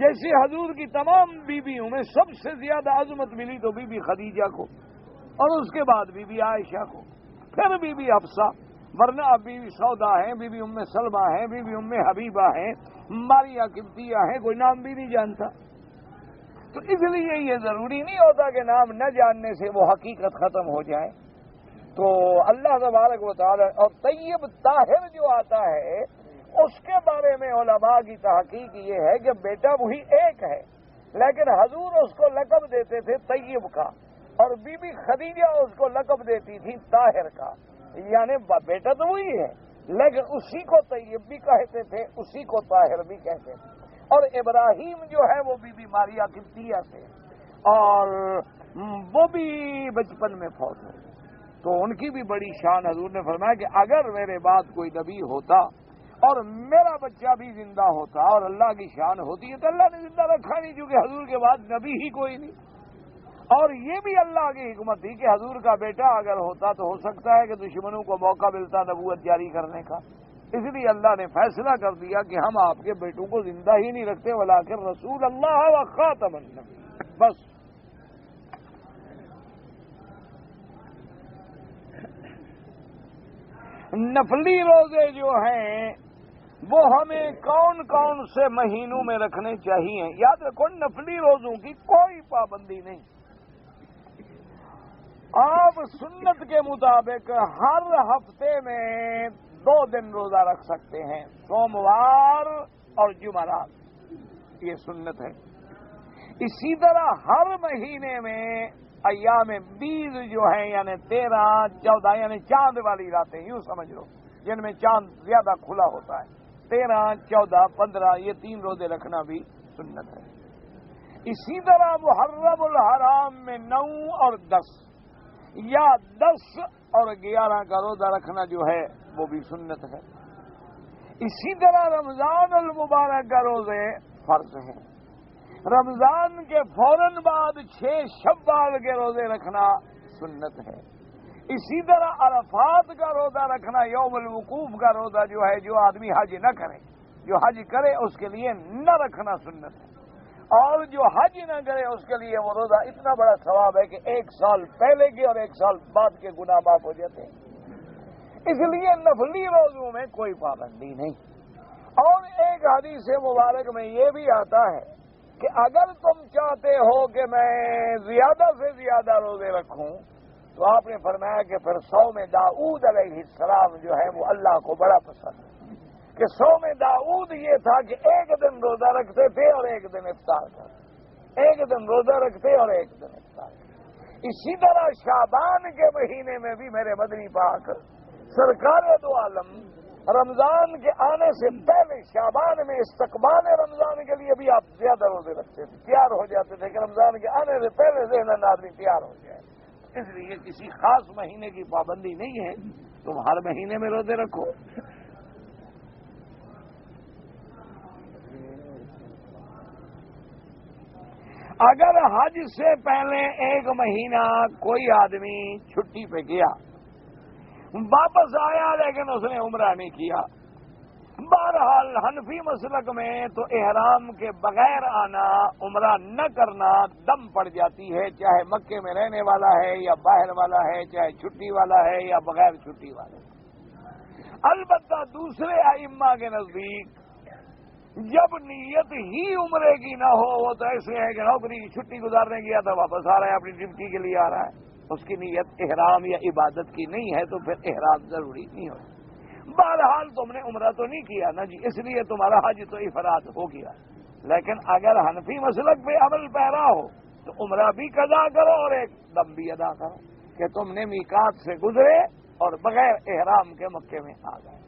جیسے حضور کی تمام بیویوں میں سب سے زیادہ عظمت ملی تو بی بی خدیجہ کو، اور اس کے بعد بی بی عائشہ کو، پھر بی بی حفصہ، ورنہ اب بی بی سودا ہیں، بی بی ام سلمہ ہیں، بی بی ام حبیبہ ہیں، ماریہ قبطیہ ہیں، کوئی نام بھی نہیں جانتا۔ تو اس لیے یہ ضروری نہیں ہوتا کہ نام نہ جاننے سے وہ حقیقت ختم ہو جائے۔ تو اللہ تبارک و تعالی، اور طیب طاہر جو آتا ہے اس کے بارے میں علماء کی تحقیق یہ ہے کہ بیٹا وہی ایک ہے، لیکن حضور اس کو لقب دیتے تھے طیب کا، اور بی بی خدیجہ اس کو لقب دیتی تھی طاہر کا، یعنی بیٹا تو وہی ہے لیکن اسی کو طیب بھی کہتے تھے، اسی کو طاہر بھی کہتے تھے۔ اور ابراہیم جو ہے وہ بی بی ماریہ قبطیہ سے، اور وہ بھی بچپن میں فوت ہوئی، تو ان کی بھی بڑی شان۔ حضور نے فرمایا کہ اگر میرے بعد کوئی نبی ہوتا اور میرا بچہ بھی زندہ ہوتا اور اللہ کی شان ہوتی ہے تو اللہ نے زندہ رکھا نہیں، کیونکہ حضور کے بعد نبی ہی کوئی نہیں۔ اور یہ بھی اللہ کی حکمت تھی کہ حضور کا بیٹا اگر ہوتا تو ہو سکتا ہے کہ دشمنوں کو موقع ملتا نبوت جاری کرنے کا، اس لیے اللہ نے فیصلہ کر دیا کہ ہم آپ کے بیٹوں کو زندہ ہی نہیں رکھتے، ولیکن رسول اللہ و خاتم النبی، بس۔ نفلی روزے جو ہیں وہ ہمیں کون کون سے مہینوں میں رکھنے چاہیے؟ یاد رکھو نفلی روزوں کی کوئی پابندی نہیں، آپ سنت کے مطابق ہر ہفتے میں 2 دن روزہ رکھ سکتے ہیں، سوموار اور جمعرات، یہ سنت ہے۔ اسی طرح ہر مہینے میں ایام بیض جو ہیں یعنی 13، 14 یعنی چاند والی راتیں، یوں سمجھ لو جن میں چاند زیادہ کھلا ہوتا ہے، 13، 14، 15 یہ 3 روزے رکھنا بھی سنت ہے۔ اسی طرح محرم الحرام میں 9 اور 10 یا 10 اور 11 کا روزہ رکھنا جو ہے وہ بھی سنت ہے۔ اسی طرح رمضان المبارک کا روزے فرض ہیں، رمضان کے فوراً بعد 6 شوال کے روزے رکھنا سنت ہے۔ اسی طرح عرفات کا روزہ رکھنا، یوم الوقوف کا روزہ جو ہے، جو آدمی حج نہ کرے، جو حج کرے اس کے لیے نہ رکھنا سنت ہے، اور جو حج نہ کرے اس کے لیے وہ روزہ اتنا بڑا ثواب ہے کہ 1 سال پہلے کے اور 1 سال بعد کے گناہ معاف ہو جاتے ہیں۔ اس لیے نفلی روزوں میں کوئی پابندی نہیں۔ اور ایک حدیث مبارک میں یہ بھی آتا ہے کہ اگر تم چاہتے ہو کہ میں زیادہ سے زیادہ روزے رکھوں تو آپ نے فرمایا کہ پھر صوم داؤد علیہ السلام جو ہے وہ اللہ کو بڑا پسند ہے، کہ صوم داؤد یہ تھا کہ 1 دن روزہ رکھتے تھے اور 1 دن افطار کرتے، 1 دن روزہ رکھتے اور 1 دن افطار کرتے۔ اسی طرح شعبان کے مہینے میں بھی میرے مدنی پاک سرکار دو عالم رمضان کے آنے سے پہلے شعبان میں استقبال رمضان کے لیے بھی آپ زیادہ روزے رکھتے تھے، تیار ہو جاتے تھے کہ رمضان کے آنے سے پہلے ذہن آدمی تیار ہو جائے۔ اس لیے کسی خاص مہینے کی پابندی نہیں ہے، تم ہر مہینے میں روزے رکھو۔ اگر حج سے پہلے 1 مہینہ کوئی آدمی چھٹی پہ گیا، واپس آیا لیکن اس نے عمرہ نہیں کیا، بہرحال حنفی مسلک میں تو احرام کے بغیر آنا، عمرہ نہ کرنا دم پڑ جاتی ہے، چاہے مکے میں رہنے والا ہے یا باہر والا ہے، چاہے چھٹی والا ہے یا بغیر چھٹی والا ہے۔ البتہ دوسرے ائمہ کے نزدیک جب نیت ہی عمرے کی نہ ہو، وہ تو ایسے ہے کہ نوکری کی چھٹی گزارنے گیا تھا، واپس آ رہا ہے، اپنی ڈیوٹی کے لیے آ رہا ہے، اس کی نیت احرام یا عبادت کی نہیں ہے، تو پھر احرام ضروری نہیں ہو۔ بہرحال تم نے عمرہ تو نہیں کیا نا جی، اس لیے تمہارا حج تو افراد ہو گیا۔ لیکن اگر حنفی مسلک پہ عمل پیرا ہو تو عمرہ بھی قضا کرو اور ایک دم بھی ادا کرو کہ تم نے میقات سے گزرے اور بغیر احرام کے مکے میں آ گئے۔